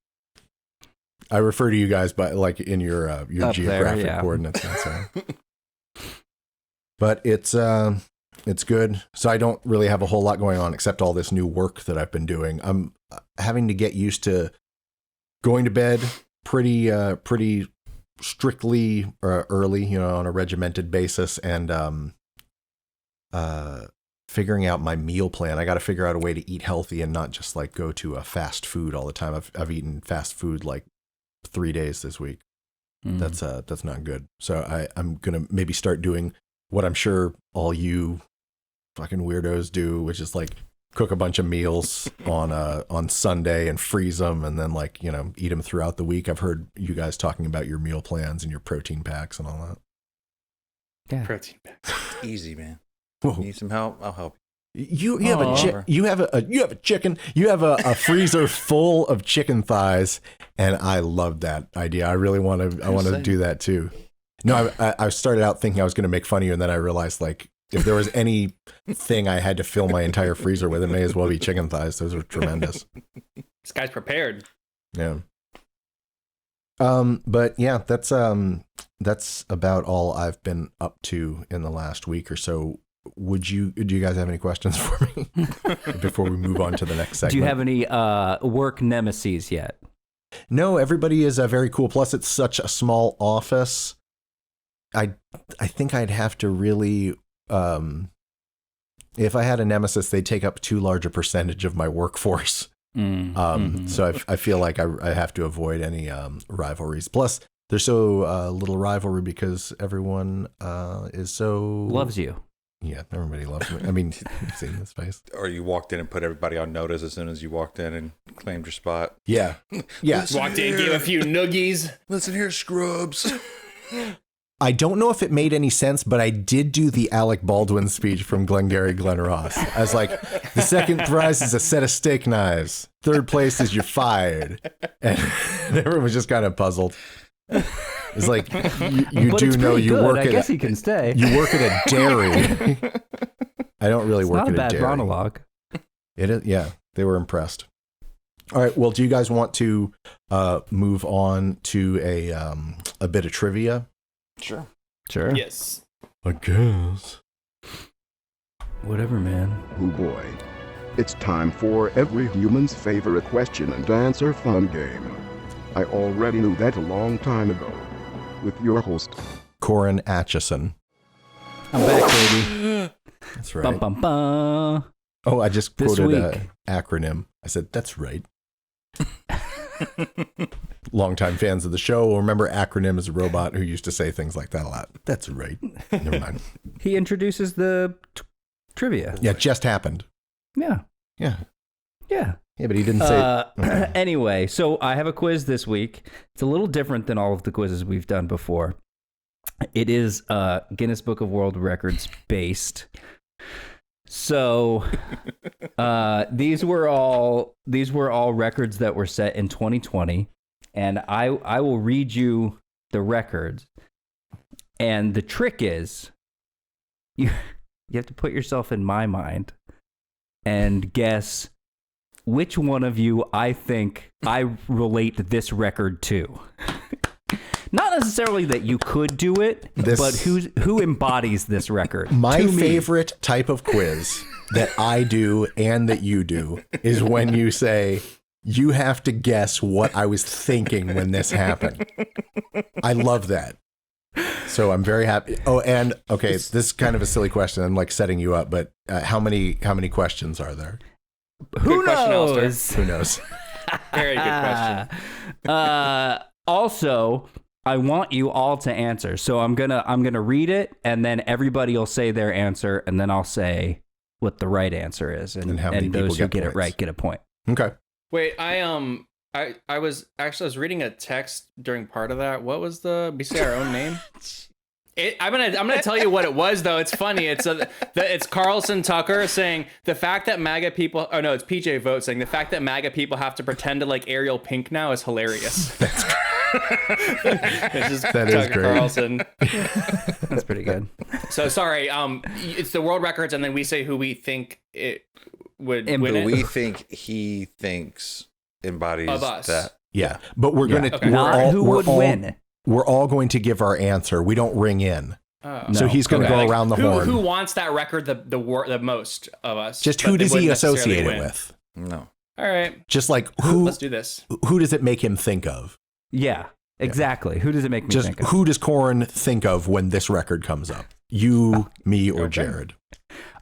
I refer to you guys by like in your Up geographic there, yeah. coordinates. So. But it's good. So I don't really have a whole lot going on except all this new work that I've been doing. I'm having to get used to going to bed pretty strictly early, you know, on a regimented basis, and figuring out my meal plan. I got to figure out a way to eat healthy and not just like go to a fast food all the time. I've eaten fast food like 3 days this week. Mm. That's not good. So I'm gonna maybe start doing what I'm sure all you fucking weirdos do, which is like cook a bunch of meals on Sunday and freeze them, and then like, you know, eat them throughout the week. I've heard you guys talking about your meal plans and your protein packs and all that. Yeah. Protein packs. Easy, man. Whoa. Need some help? I'll help. You have Aw. you have a chicken. You have a freezer full of chicken thighs, and I love that idea. I really want to do that too. No, I started out thinking I was going to make fun of you, and then I realized like if there was any thing I had to fill my entire freezer with, it may as well be chicken thighs. Those are tremendous. This guy's prepared. Yeah. But yeah, that's about all I've been up to in the last week or so. Do you guys have any questions for me before we move on to the next segment? Do you have any work nemesis yet? No, everybody is very cool. Plus, it's such a small office. I think I'd have to really, if I had a nemesis, they'd take up too large a percentage of my workforce. So I feel like I have to avoid any rivalries. Plus, there's so little rivalry because everyone is so Loves you. Yeah, everybody loves me. I mean, you've seen this face. Or you walked in and put everybody on notice as soon as you walked in and claimed your spot. Yeah, yeah. Walked in, gave a few noogies. Listen here, scrubs. I don't know if it made any sense, but I did do the Alec Baldwin speech from Glengarry Glen Ross. I was like, the second prize is a set of steak knives. Third place is you're fired. And everyone was just kind of puzzled. It's like, you But do it's know pretty you good. work I at guess he can stay. you work at a dairy. I don't really It's work not a at a bad dairy. monologue. It is, yeah. They were impressed. All right. Well, do you guys want to move on to a bit of trivia? Sure. Sure. Yes. I guess. Whatever, man. Oh boy. It's time for every human's favorite question and answer fun game. I already knew that a long time ago. With your host, Corin Atchison. I'm back, baby. That's right. Bum, bum, bum. Oh, I just This quoted week. an acronym. I said, that's right. Longtime fans of the show will remember Acronym as a robot who used to say things like that a lot. That's right. Never mind. He introduces the trivia. Yeah, it just happened. Yeah. Yeah. Yeah. Yeah, but he didn't say. Anyway, so I have a quiz this week. It's a little different than all of the quizzes we've done before. It is Guinness Book of World Records based. So these were all records that were set in 2020, and I will read you the records. And the trick is, you have to put yourself in my mind and guess which one of you I think I relate this record to. Not necessarily that you could do it, but who embodies this record? My favorite type of quiz that I do and that you do is when you say, you have to guess what I was thinking when this happened. I love that. So I'm very happy. Oh, and okay, this is kind of a silly question. I'm like setting you up, but how many questions are there? Who question, knows? Who knows? Very good question. Also, I want you all to answer. So I'm gonna read it, and then everybody will say their answer, and then I'll say what the right answer is, and how many those people who get get it points. right get a point. Okay. Wait, I was reading a text during part of that. What was we say our own name? I'm gonna tell you what it was though. It's funny. It's Carlson Tucker saying the fact that MAGA people. Oh no, it's PJ Vogt saying the fact that MAGA people have to pretend to like Ariel Pink now is hilarious. It's just That is Tucker great. Carlson. That's pretty good. So sorry. It's the world records, and then we say who we think it would And win Who it. we think he thinks embodies Of us. that. Yeah, but we're gonna. Okay. We're Not all, who we're would all- win. We're all going to give our answer. We don't ring in. Oh. So he's going to Okay, go like, around the horn. Who wants that record the most of us? Just but who they does he wouldn't necessarily associate it win? with? No. All right, Just like who? let's do this. Who does it make him think of? Yeah, exactly. Who does it make me Just think of? who does Corin think of when this record comes up? You, me, or Okay. Jared?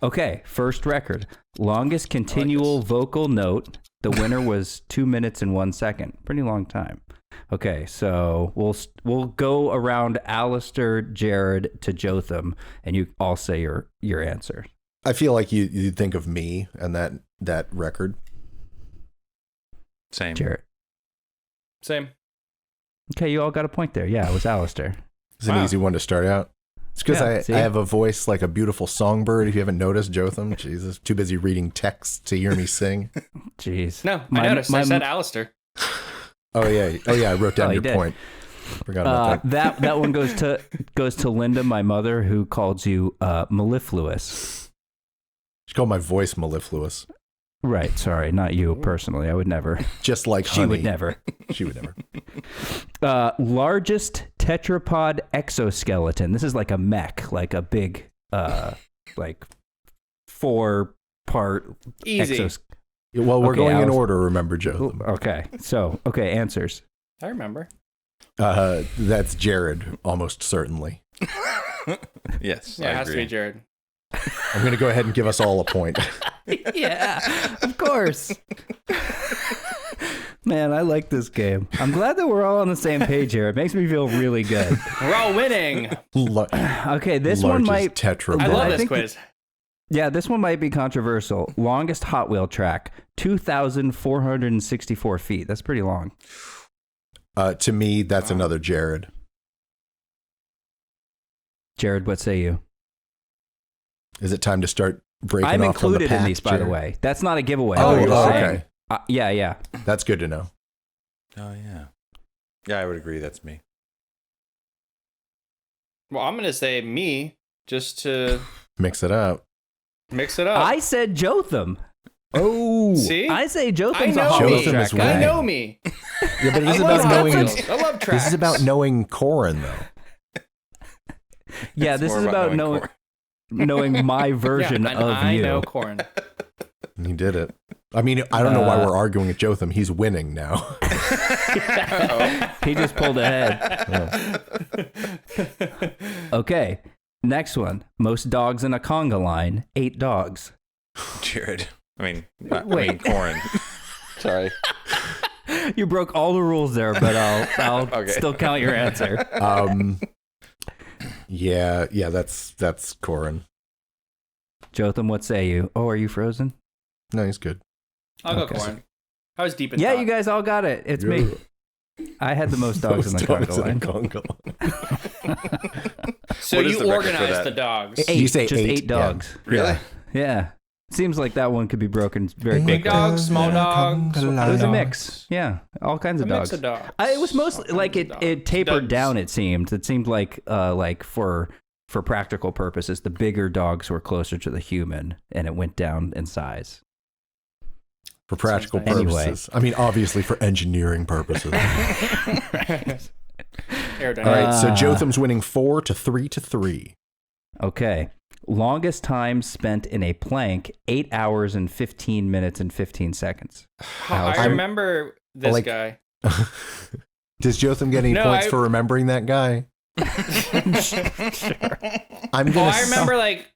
Okay, first record. Longest continual vocal note. The winner was 2 minutes and 1 second. Pretty long time. Okay, so we'll go around Alistair, Jared to Jotham, and you all say your answer. I feel like you think of me and that record. Same. Jared. Same. Okay, you all got a point there. Yeah, it was Alistair. It's an Wow. easy one to start out. It's because Yeah, see? I have a voice like a beautiful songbird. If you haven't noticed, Jotham, Jesus, too busy reading text to hear me sing. Jeez. No, I noticed. I said Alistair. Oh yeah, I wrote down Oh, you your did. point. Forgot about that. that one goes to Linda, my mother, who called you mellifluous. She called my voice mellifluous, Right. Sorry, not you personally. I would never. just like She honey. would never. She would never. Largest tetrapod exoskeleton. This is like a mech, like a big, like 4-part Easy. exoskeleton. Well, we're Okay, going in Alice- order. Remember, Jotham. Okay. So, answers. I remember. That's Jared, almost certainly. Yes. Yeah, I it has to be agree. Jared. I'm going to go ahead and give us all a point. Yeah, of course. Man, I like this game. I'm glad that we're all on the same page here. It makes me feel really good. We're all winning. Okay, this one might. tetrapod. I love this think quiz. Yeah, this one might be controversial. Longest Hot Wheel track, 2,464 feet. That's pretty long. To me, that's another Jared. Jared, what say you? Is it time to start breaking I'm off on the included in path, these, by the Jared? way. That's not a giveaway. Oh, I'm just oh, saying. okay. Yeah. That's good to know. Oh, yeah. Yeah, I would agree. That's me. Well, I'm gonna say me just to Mix it up. mix it up. I said Jotham. Oh, See, I say I Jotham's a know Hot me. Wheel Jotham track is guy. I right. know me. yeah, but it I is love about knowing. tracks. I love tracks. This is about knowing Corin, though. Yeah, It's this more is about knowing, Corin. knowing my version yeah, of I you. know Corin. He did it. I mean, I don't know why we're arguing with Jotham. He's winning now. He just pulled ahead. Okay, next one. Most dogs in a conga line, 8 dogs. Jared. I mean Wait. Corin. Sorry. You broke all the rules there, but I'll Okay. still count your answer. Yeah, that's Corin. Jotham, what say you? Oh, are you frozen? No, he's good. I'll go Okay. Corin. I was deep in Yeah, thought. you guys all got it. It's me. I had the most dogs in the conga line. So What is you the record for organized that? the dogs. You say just 8, eight dogs. Really? Yeah. Seems like that one could be broken very Big quickly. dogs, small dogs. It was a dogs. mix. Yeah, all kinds A of mix dogs. of dogs. It was mostly All like kinds of it dogs. tapered Duds. down. It seemed like for practical purposes, the bigger dogs were closer to the human, and it went down in size. For practical Sounds nice. purposes. I mean, obviously for engineering purposes. Aerodynamics. All right, so Jotham's winning 4-3-3. Okay. Longest time spent in a plank, 8 hours and 15 minutes and 15 seconds. I remember this like- guy. Does Jotham get any No, points I- for remembering that guy? I'm Oh, gonna. I remember like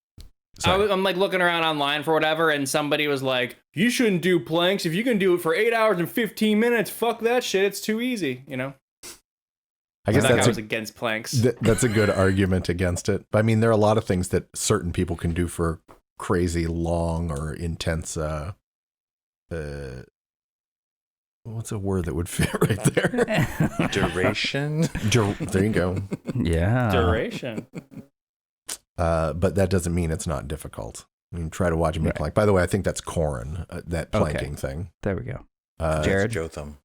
Sorry. I'm like looking around online for whatever, and somebody was like, "You shouldn't do planks if you can do it for 8 hours and 15 minutes. Fuck that shit. It's too easy." You know. I guess That guy that's was against planks. that's a good argument against it. But I mean, there are a lot of things that certain people can do for crazy long or intense. What's a word that would fit right there? Duration. There you go. Yeah. Duration. But that doesn't mean it's not difficult. I mean, try to watch me Right. plank. By the way, I think that's Corin, that Okay. planking thing. There we go. Jared. Jared? Jotham.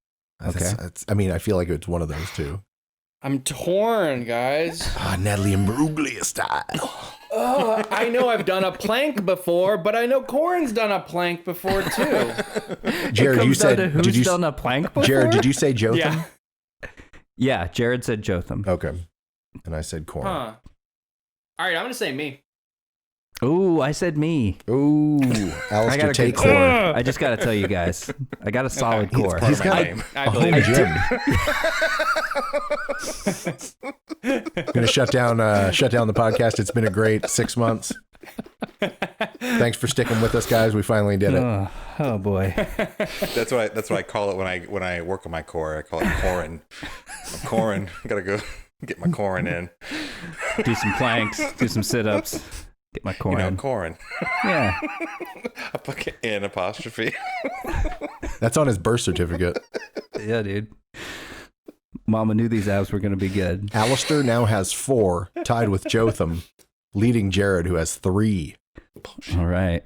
Okay. I mean, I feel like it's one of those two. I'm torn, guys. Natalie Imbruglia style. Oh, I know I've done a plank before, but I know Corin's done a plank before too. Jared, you said. Who's Did you? done a plank before? Jared, did you say Jotham? Yeah. Yeah, Jared said Jotham. Okay. And I said Corin. Huh. All right, I'm gonna say me. Ooh, I said me. Ooh, I Alistair, got a take good core. core. I just got to tell you guys, I got a solid core. Part of my got- name. I A believe home it. gym. Gonna shut down the podcast. It's been a great 6 months. Thanks for sticking with us, guys. We finally did it. Oh boy. That's what I call it when I work on my core. I call it Corin. I'm Corin. I gotta go get my Corin in. Do some planks, do some sit-ups, get my core You know, in. Corin. Yeah. I put an apostrophe. That's on his birth certificate. Yeah, dude. Mama knew these abs were going to be good. Alistair now has 4, tied with Jotham, leading Jared, who has 3. All right.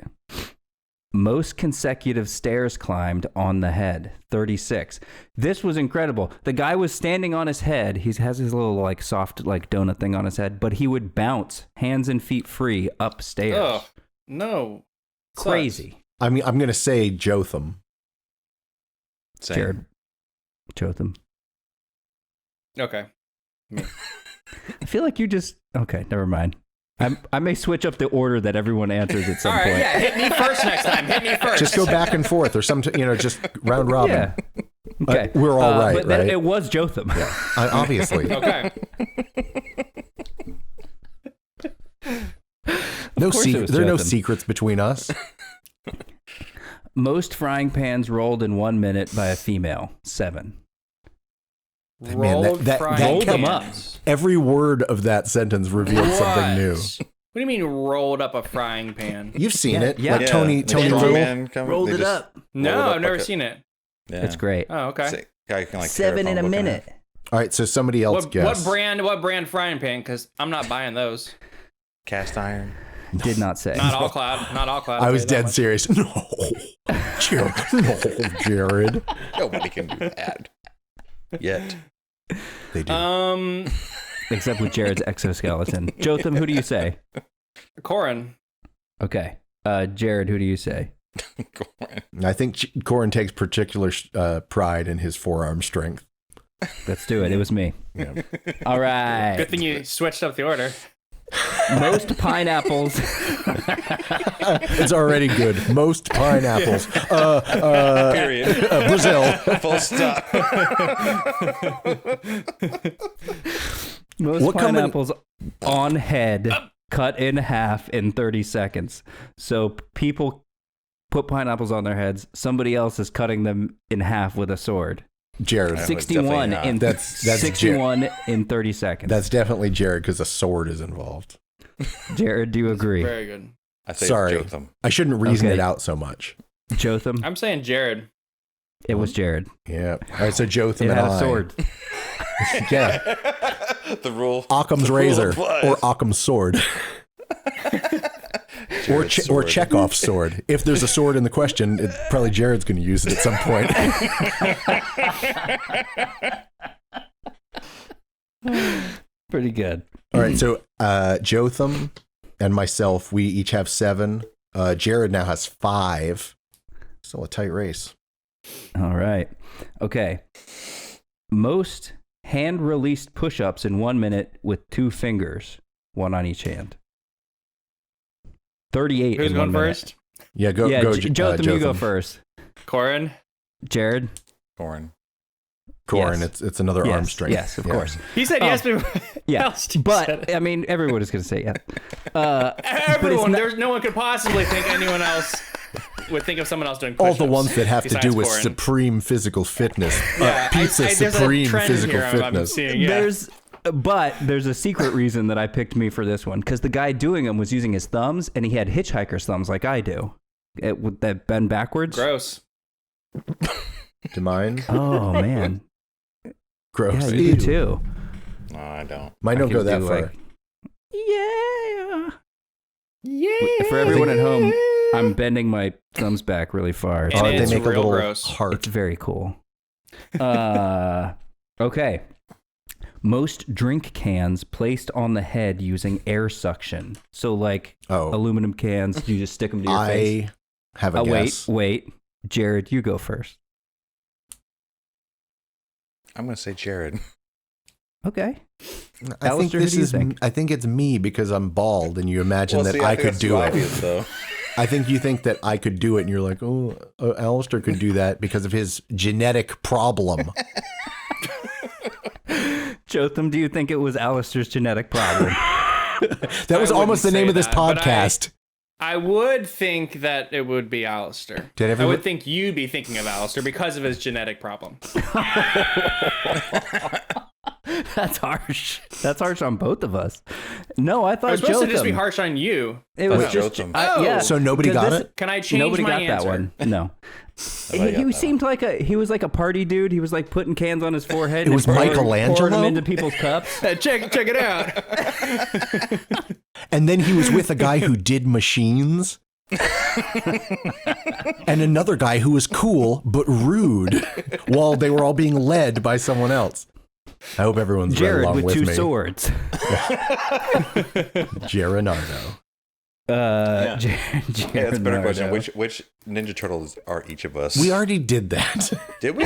Most consecutive stairs climbed on the head, 36. This was incredible. The guy was standing on his head. He has his little like soft like donut thing on his head, but he would bounce hands and feet free upstairs. Oh no. Crazy. I mean, I'm gonna say Jotham. Same. Jared. Jotham. Okay. I feel like you just okay, never mind. I may switch up the order that everyone answers at some All right, point. yeah, hit me first next time. Hit me first. Just go back and forth, or just round robin. Yeah. Okay. We're all right, but then right? it was Jotham. Obviously. Okay. No course it was there are no Jotham. secrets between us. Most frying pans rolled in 1 minute by a female, 7. Man, that frying rolled them up. pans. Every word of that sentence revealed something new. What do you mean rolled up a frying pan? You've seen Yeah, it, yeah. like Tony the strong Little. man come- Rolled they it just up. No, roll it up I've never like a- seen it. Yeah. It's great. Oh, okay. Sick. Guy can, like, 7 in a terrify looking minute. at. All right, so somebody else What guess. brand frying pan? Because I'm not buying those. Cast iron. Did not say. Not all cloud. Not all cloud. I I'll was tell you dead that serious. No, Jared. No, Jared. Nobody can do that. Yet. They do. much. Except with Jared's exoskeleton. Jotham, who do you say? Corin. Okay. Jared, who do you say? I think Corin takes particular pride in his forearm strength. Let's do it. It was me. Yeah. All right. Good thing you switched up the order. Most pineapples. It's already good. Most pineapples. Period. Brazil. Full stop. Most What company- pineapples on head cut in half in 30 seconds. So people put pineapples on their heads. Somebody else is cutting them in half with a sword. Jared. It's 61 definitely in not. That's 61 in 30 seconds. That's definitely Jared because a sword is involved. Jared, do you agree? Very good. I say Sorry. Jotham. I shouldn't reason Okay. it out so much. Jotham? I'm saying Jared. It was Jared. Yeah. All right. So Jotham It and had I. a sword. Yeah. The rule. Occam's the rule razor applies. or Occam's sword. Or, Jared's or sword. Chekhov's sword. If there's a sword in the question, probably Jared's going to use it at some point. Pretty good. All right, so Jotham and myself, we each have 7. Jared now has 5. Still a tight race. All right. Okay. Most hand-released push-ups in 1 minute with 2 fingers, one on each hand. 38 Who's in going 1 minute. first? Yeah, go. Jotham, you go Jotham. first. Corin. Jared? Corn. Corin, Yes. it's another Yes, arm strength. Yes, of Yeah. course. He said yes, but Yeah, else he said but it. I mean, everyone is going to say yeah. Everyone, not- there's no one could possibly think anyone else would think of someone else doing All push-ups the ones that have to besides do with Corin. supreme physical fitness. Yeah, Pizza there's a supreme trend physical here I'm fitness. seeing, yeah. There's a secret reason that I picked me for this one because the guy doing them was using his thumbs and he had hitchhiker's thumbs like I do, with that bend backwards. Gross. To mine? Oh man, Gross. yeah, you do too. No, I don't. Mine don't I go can that do, far. like, yeah. Yeah. For everyone at home, I'm bending my thumbs back really far. And Oh, they it's make a real little gross. heart. It's very cool. Okay. Most drink cans placed on the head using air suction. So like Oh, aluminum cans, you just stick them to your face. I have a guess. Wait. Jared, you go first. I'm going to say Jared. Okay. I think Alistair, who this do you is. think? I think it's me because I'm bald, and you imagine that I could do it. Obvious, though. I think you think that I could do it, and you're like, oh, Alistair could do that because of his genetic problem. Jotham, do you think it was Alistair's genetic problem? That was I almost the wouldn't name say of this that, but podcast. I would think that it would be Alistair. Did I everyone- would think you'd be thinking of Alistair because of his genetic problem. That's harsh. That's harsh on both of us. No, I I thought was supposed to just be Jotham. harsh on you. It was Wait, just Jotham. yeah. So nobody 'Cause got this- it? Can I change Nobody my got answer? that one. No. Nobody got He that seemed like he was like a party dude. He was like putting cans on his forehead. It was and pouring Michelangelo? them into people's cups. Check it out. And then he was with a guy who did machines. And another guy who was cool but rude while they were all being led by someone else. I hope everyone's right Jared along with with 2 me. swords. Geronardo. Yeah, that's a better question. Geronardo. Which Ninja Turtles are each of us? We already did that. Did we?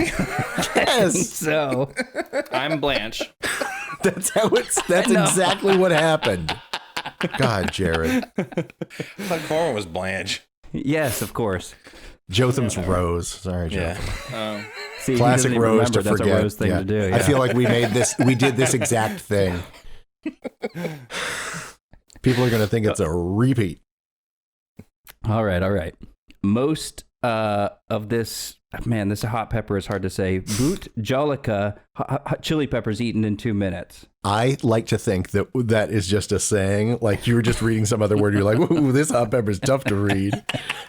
Yes. So I'm Blanche. That's how it's. That's exactly what happened. God, Jared. I thought Corwin was Blanche. yes, of course. Jotham's Rose. Sorry, Jotham. Yeah. See, he Classic doesn't even Rose remember. to That's forget. a Rose thing Yeah. to do. I Yeah. feel like we did this exact thing. People are going to think it's a repeat. All right. Most of this, man, this hot pepper is hard to say. Boot Jolica hot chili peppers eaten in 2 minutes. I like to think that that is just a saying. Like you were just reading some other word. You're like, ooh, this hot pepper is tough to read.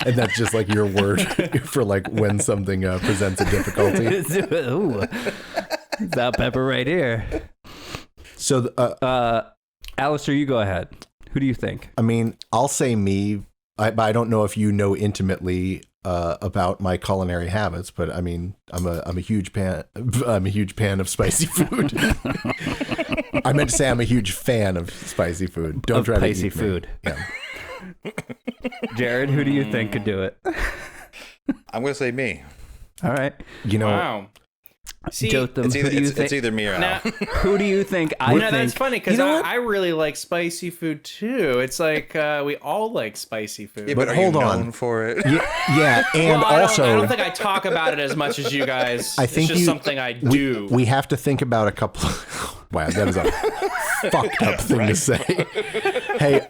And that's just like your word for like when something presents a difficulty. Ooh, it's hot pepper right here. So, Alistair, you go ahead. Who do you think? I mean, I'll say me. But I don't know if you know intimately about my culinary habits, but I mean, I'm a huge fan. I'm a huge fan of spicy food. I meant to say I'm a huge fan of spicy food. Don't Of try to spicy eat me. food. Yeah. Jared, who do you think could do it? I'm going to say me. All right. You know, Wow. See, Jotham, It's who either, do you it's, think? it's either me or now, Al. Who do you think? I no, think that's funny because You know what? I really like spicy food too. It's like we all like spicy food. Yeah, But but are hold you on. known for it? yeah, and Well, I also don't think I talk about it as much as you guys. I think it's just you- something I do. we have to think about a couple. Wow, that is a fucked up thing to say. Hey,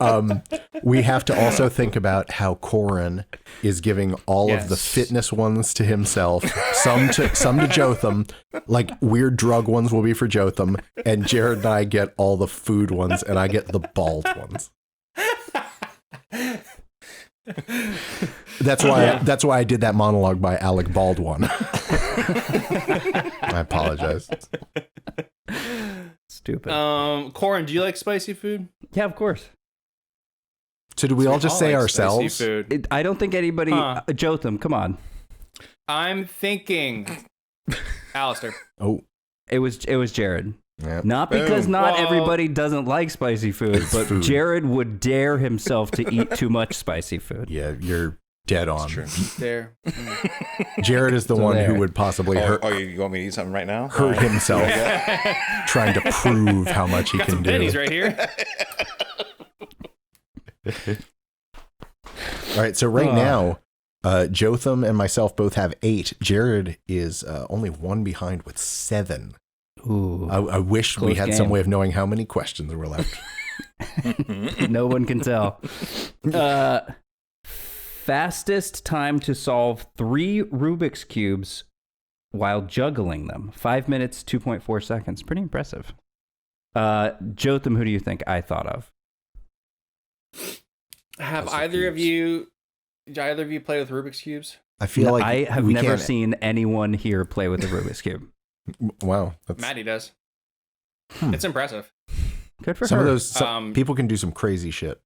we have to also think about how Corin is giving all of the Yes. fitness ones to himself, some to Jotham, like weird drug ones will be for Jotham, and Jared and I get all the food ones, and I get the bald ones. That's why I did that monologue by Alec Baldwin. I apologize. Stupid. Corin, do you like spicy food? Yeah, of course. So do we all just say like ourselves? spicy food. I don't think anybody. Jotham, come on. I'm thinking, Alistair. Oh, It was Jared. yeah. Not because Boom. not Well- everybody doesn't like spicy food, It's but food. Jared would dare himself to eat too much spicy food. Yeah, you're dead on. True. There. Jared is the So one there. who would possibly hurt you want me to eat something right now? hurt himself trying to prove how much he Got can some do. pennies right here. All right, so right now, Jotham and myself both have 8. Jared is only one behind with 7. Ooh, I wish we Close had some game. way of knowing how many questions were left. no one can tell. Fastest time to solve 3 Rubik's cubes while juggling them. 5 minutes, 2.4 seconds. Pretty impressive. Jotham, who do you think I thought of? Have That's a either of cubes. you play with Rubik's cubes? I feel like I have we never can't- seen anyone here play with the Rubik's cube. Wow, that's Maddie does. It's impressive. Good for some her. of those. People can do some crazy shit.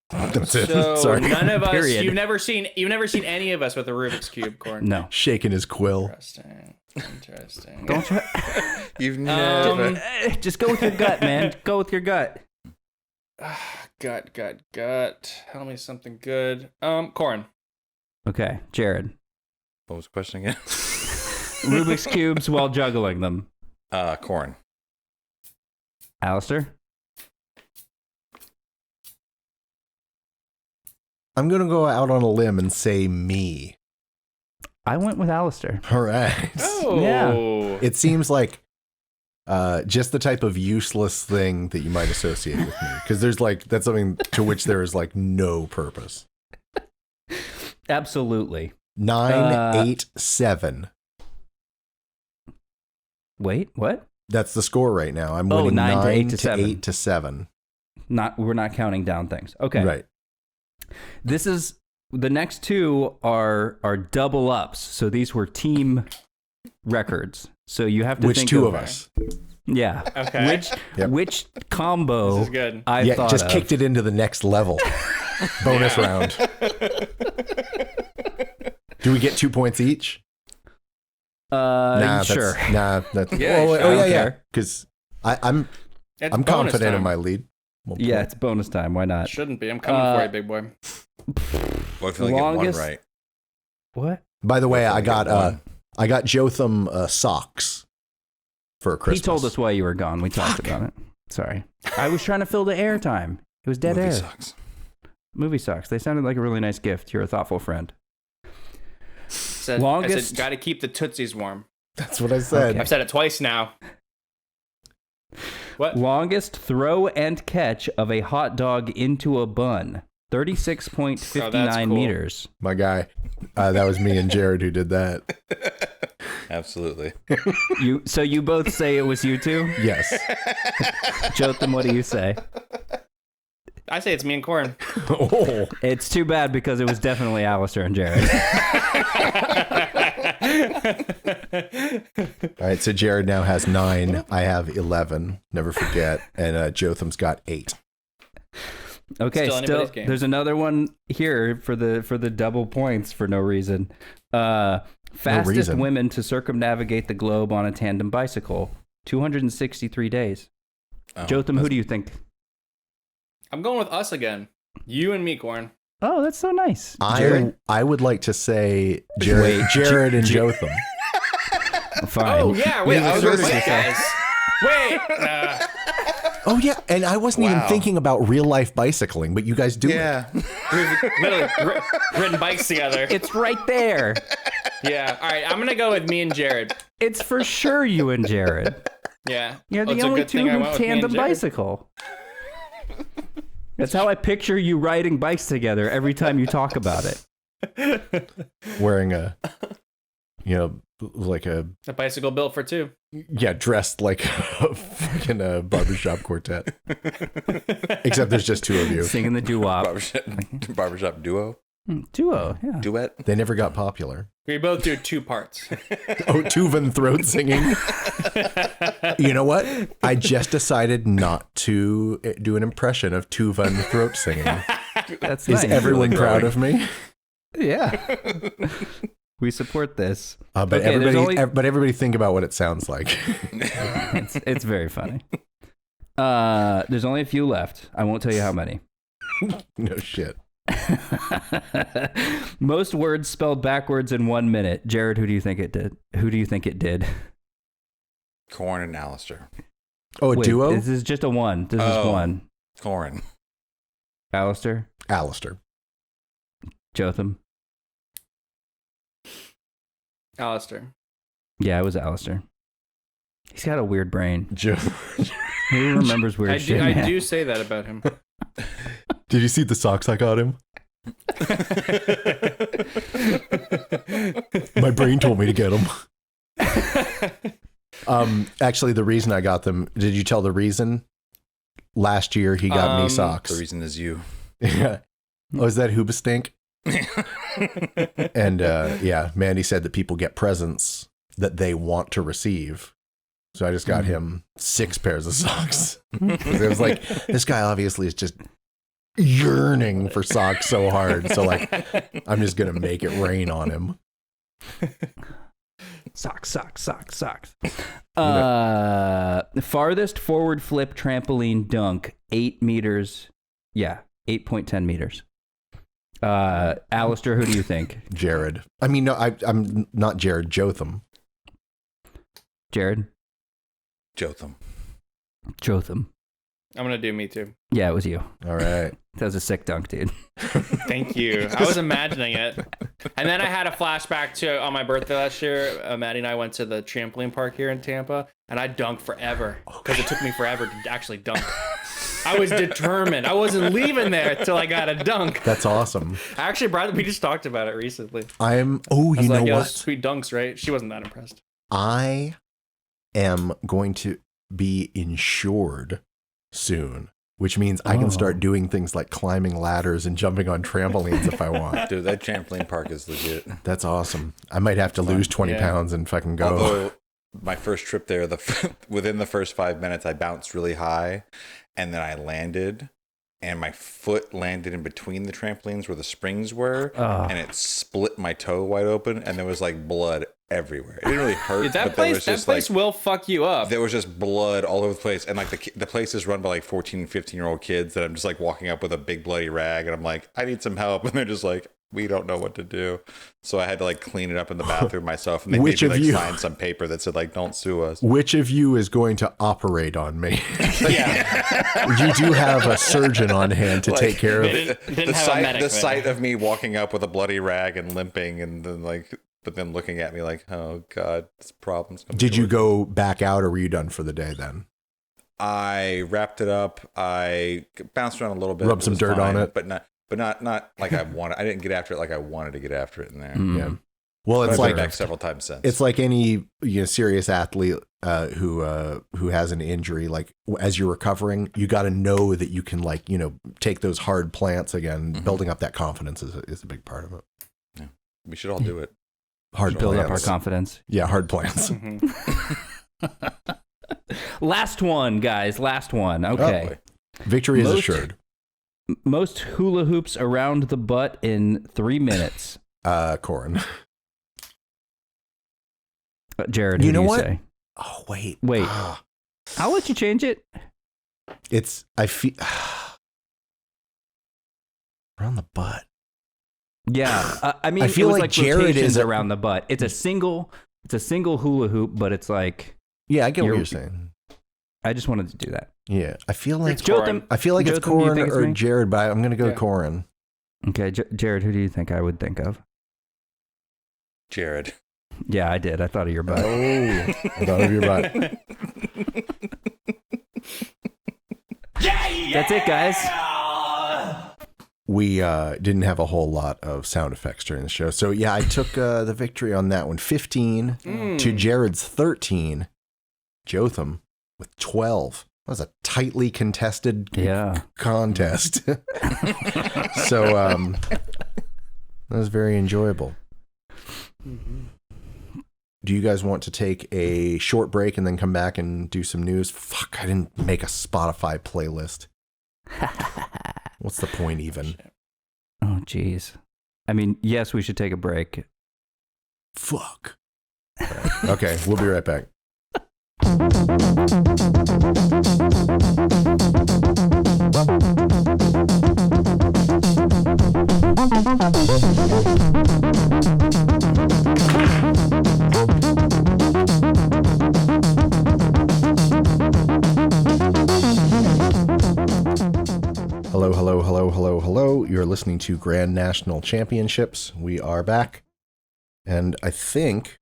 That's it. So Sorry, none of us. Period. You've never seen any of us with a Rubik's cube, Corin. No. shaking his quill. Interesting. Don't you? You've never. Just go with your gut, man. Go with your gut. Gut. Tell me something good. Corin. Okay, Jared. What was the question again? Rubik's cubes while juggling them. Corn. Alistair? I'm gonna go out on a limb and say me. I went with Alistair. All right. Oh. Yeah. It seems like just the type of useless thing that you might associate with me, because there's like that's something to which there is like no purpose. Absolutely. 9, 8, 7. Wait, what? That's the score right now. I'm Oh, winning 9 to 8 9 to to 7. 8 to 7. We're not counting down things. Okay. Right. This is the next 2 are double ups. So these were team records. So you have to Which think 2 of us? Yeah. Okay. Which combo This is good. I Yeah, thought just of. kicked it into the next level. Bonus round. Do we get 2 points each? Sure. That's Yeah, oh, sure. oh I yeah, don't yeah. care. Because I'm It's I'm bonus confident in time. my lead. Well, Yeah, it's bonus time. Why not? Shouldn't be. I'm coming for you, big boy. Well, if you only get one Longest- right. What? By the way, Well, I if you only got get I got Jotham socks for Christmas. He told us why you were gone. We talked about it. Sorry. I was trying to fill the airtime. It was dead Movie air. sucks. Movie sucks. They sounded like a really nice gift. You're a thoughtful friend. I Longest- said, got to keep the Tootsies warm. That's what I said. Okay. I've said it twice now. What? Longest throw and catch of a hot dog into a bun. 36.59 Oh, that's cool. meters. My guy. That was me and Jared who did that. Absolutely. So you both say it was you two? Yes. Jotham, what do you say? I say it's me and Corin. Oh. It's too bad because it was definitely Alistair and Jared. All right, so Jared now has 9. I have 11. Never forget. And Jotham's got 8. Okay, Still anybody's game. there's another one here for the double points for no reason. Fastest reason. women to circumnavigate the globe on a tandem bicycle, 263 days. Oh, Jotham, who do you think? I'm going with us again. You and me, Corin. Oh, that's so nice. Jared? I would like to say Jared, Wait, Jared and Jotham. Fine. Oh, yeah. Wait, Yeah, I was sure right, it is. guys. Wait. Oh yeah, and I wasn't even Wow. thinking about real life bicycling, but you guys do it. Yeah. We've literally ridden bikes together. It's right there. Yeah. All right. I'm going to go with me and Jared. It's for sure you and Jared. Yeah. You're Oh, the it's a only good two thing I who went with me and tandem Jared. bicycle. That's how I picture you riding bikes together every time you talk about it. Wearing a, like a bicycle built for two. Yeah, dressed like a fucking barbershop quartet. Except there's just two of you. Singing the doo-wop. Barbershop duo? Duo, yeah. Duet? They never got popular. We both do 2 parts. Oh, Tuvan throat singing. You know what? I just decided not to do an impression of Tuvan throat singing. That's Is nice. everyone Really proud growing. of me? Yeah. We support this. But Okay, there's everybody think about what it sounds like. It's very funny. There's only a few left. I won't tell you how many. No shit. Most words spelled backwards in 1 minute. Jared, who do you think it did? Who do you think it did? Corn and Alistair. Oh, a Wait, duo? This is just a one. This is one. Corn. Alistair? Alistair. Jotham? Alistair. Yeah, it was Alistair. He's got a weird brain. Joe. Who remembers weird shit? I man? do say that about him. Did you see the socks I got him? My brain told me to get them. Actually, the reason I got them, did you tell the reason? Last year, he got me socks. The reason is you. Yeah. Oh, is that Hoobastank? And yeah, Mandy said that people get presents that they want to receive. So I just got him 6 pairs of socks. It was like, this guy obviously is just yearning for socks so hard. So like, I'm just going to make it rain on him. Socks. Farthest forward flip trampoline dunk, 8 meters. Yeah, 8.10 meters. Alistair, who do you think? Jared. I mean, no, I'm not Jared, Jotham. Jared? Jotham. Jotham. I'm going to do me too. Yeah, it was you. All right. That was a sick dunk, dude. Thank you. I was imagining it. And then I had a flashback to on my birthday last year. Maddie and I went to the trampoline park here in Tampa, and I dunked forever because it took me forever to actually dunk. I was determined. I wasn't leaving there till I got a dunk. That's awesome. I actually we just talked about it recently. You I was know like, what? Sweet dunks, right? She wasn't that impressed. I am going to be insured soon, which means I can start doing things like climbing ladders and jumping on trampolines if I want. Dude, that trampoline park is legit. That's awesome. I might have to lose 20 pounds and fucking go. Although my first trip there, within the first 5 minutes, I bounced really high, and then I landed, and my foot landed in between the trampolines where the springs were, and it split my toe wide open, and there was like blood everywhere. It didn't really hurt. Dude, that but there was place just will fuck you up. There was just blood all over the place, and like the place is run by like 14 and 15-year-old kids that I'm just like walking up with a big bloody rag, and I'm like, I need some help, and they're just like, we don't know what to do. So I had to like clean it up in the bathroom myself, and they made me like sign some paper that said like, don't sue us. Which of you is going to operate on me? Yeah. You do have a surgeon on hand to take care of it. The sight of me walking up with a bloody rag and limping, and then like, but then looking at me like, oh god, this problem's coming. Did you go back out, or were you done for the day then? I wrapped it up. I bounced around a little bit, rubbed some dirt on it, but not like I wanted. I didn't get after it like I wanted to get after it in there. Yeah. Well, it's I've like been back several times since. It's like any serious athlete who has an injury. Like as you're recovering, you got to know that you can take those hard plants again. Mm-hmm. Building up that confidence is a big part of it. Yeah. We should all do it. Hard build plants. up our confidence. Yeah, hard plants. Last one, guys. Last one. Okay. Victory is assured. Most hula hoops around the butt in 3 minutes. Corin. Jared, who you know do you what? say? Oh, wait. I'll let you change it. I feel around the butt. Yeah, I mean, I feel it was like Jared is around the butt. It's a single hula hoop, but it's like I get what you're saying. I just wanted to do that. Yeah, I feel like it's Corin. it's Corin or Jared, but I'm gonna go Corin. Okay, Jared, who do you think I would think of? Jared. Yeah, I did. I thought of your butt. Oh, I thought of your butt. That's it, guys. we didn't have a whole lot of sound effects during the show. So yeah, I took the victory on that one. 15 to Jared's 13. Jotham with 12. That was a tightly contested contest. So that was very enjoyable. Do you guys want to take a short break and then come back and do some news? Fuck, I didn't make a Spotify playlist. What's the point even? Oh, jeez. I mean, yes, we should take a break. Fuck. Right. Okay, we'll be right back. Hello, hello, hello, hello, hello. You're listening to Grand National Championships. We are back. And I think,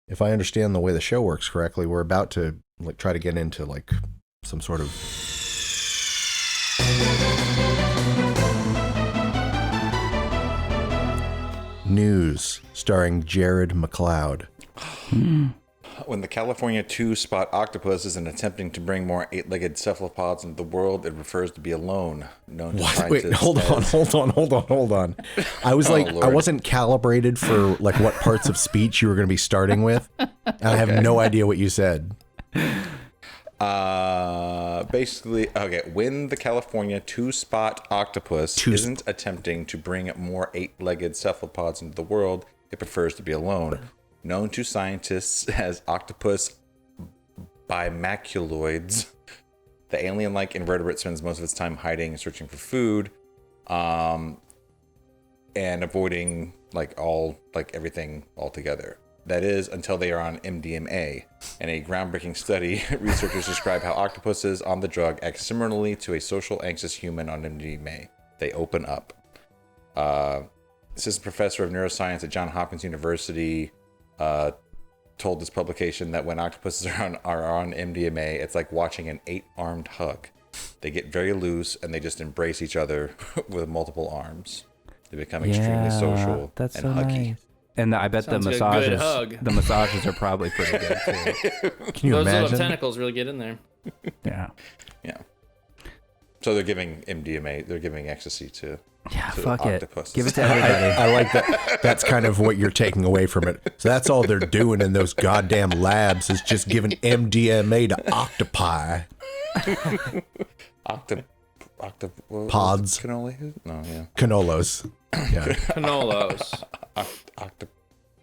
if I understand the way the show works correctly, we're about to try to get into some sort of news starring Jared McLeod. When the California 2-spot octopus isn't attempting to bring more 8-legged cephalopods into the world, it prefers to be alone. Known to What? Wait, scientists hold on. I was I Lord. wasn't calibrated for what parts of speech you were going to be starting with. And I have no idea what you said. Basically, okay, when the California 2-spot octopus isn't attempting to bring more 8-legged cephalopods into the world, it prefers to be alone. Known to scientists as octopus bimaculoids, the alien-like invertebrate spends most of its time hiding and searching for food, and avoiding everything altogether. That is, until they are on MDMA. In a groundbreaking study, researchers describe how octopuses on the drug act similarly to a social anxious human on MDMA. They open up. Assistant professor of neuroscience at Johns Hopkins University told this publication that when octopuses are on MDMA, it's like watching an 8-armed hug. They get very loose and they just embrace each other with multiple arms. They become extremely social and so huggy. nice. And I bet Sounds like a good hug. the massages are probably pretty good too. Can you Those imagine? little tentacles really get in there. Yeah. Yeah. So they're giving MDMA, they're giving ecstasy to Fuck it. octopuses. Give it to everybody. I like that. That's kind of what you're taking away from it. So that's all they're doing in those goddamn labs is just giving MDMA to octopi. Pods. Cannoli? No, yeah. Canolos. Yeah. Canolos.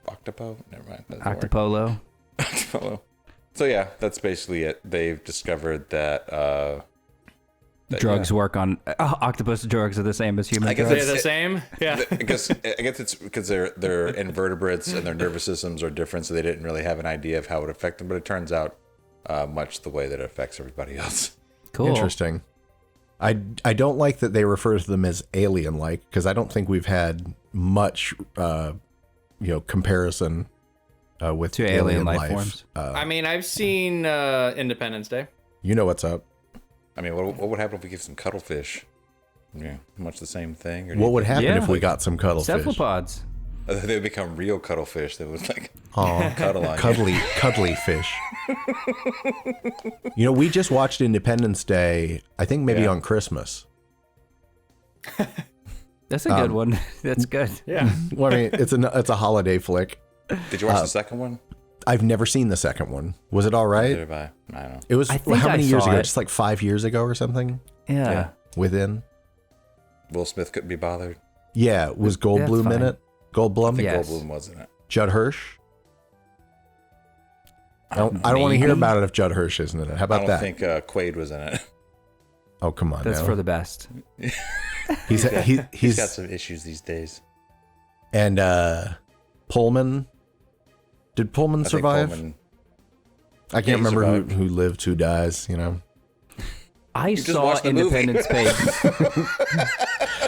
Octopo? Never mind. That doesn't work. Octopolo. Octopolo. So yeah, that's basically it. They've discovered that Drugs work on octopus. Drugs are the same as human I guess drugs. They're the same? Yeah. I guess it's because they're invertebrates and their nervous systems are different, so they didn't really have an idea of how it would affect them. But it turns out much the way that it affects everybody else. Cool. Interesting. I don't like that they refer to them as alien-like because I don't think we've had much comparison with To alien life forms. I mean, I've seen Independence Day. You know what's up. I mean, what would happen if we get some cuttlefish? Yeah, much the same thing. Or do What you would happen Yeah. if we got some cuttlefish? Cephalopods. think they would become real cuttlefish? They would Aw, cuddle on you. cuddly fish. We just watched Independence Day, I think maybe on Christmas. That's a good one. That's good. Yeah. Well, I mean, it's a holiday flick. Did you watch the second one? I've never seen the second one. Was it all right? Did I don't know. It was I think how I many years saw ago? it. Just like 5 years ago or something? Yeah. Within? Will Smith couldn't be bothered. Yeah, was Goldblum fine. in it? Goldblum? I think Yes. Goldblum was in it. Judd Hirsch? I don't want to hear Maybe. about it if Judd Hirsch isn't in it. How I about don't that? think Quaid was in it. Oh, come on That's now. for the best. He's got some issues these days. And Pullman. Did Pullman I think survive? Pullman- I can't he remember survived. who lived, who dies, I just saw watched the movie. Independence Day.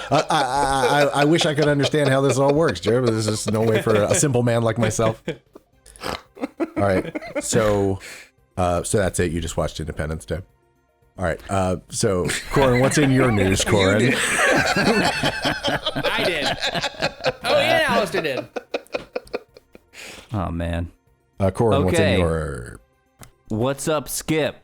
I wish I could understand how this all works, Jared, but there's just no way for a simple man like myself. All right. So that's it. You just watched Independence Day. All right. So, Corin, what's in your news, Corin? I did. Oh, and Alistair did. Oh man. Corin, what's in Okay. your... What's up, Skip?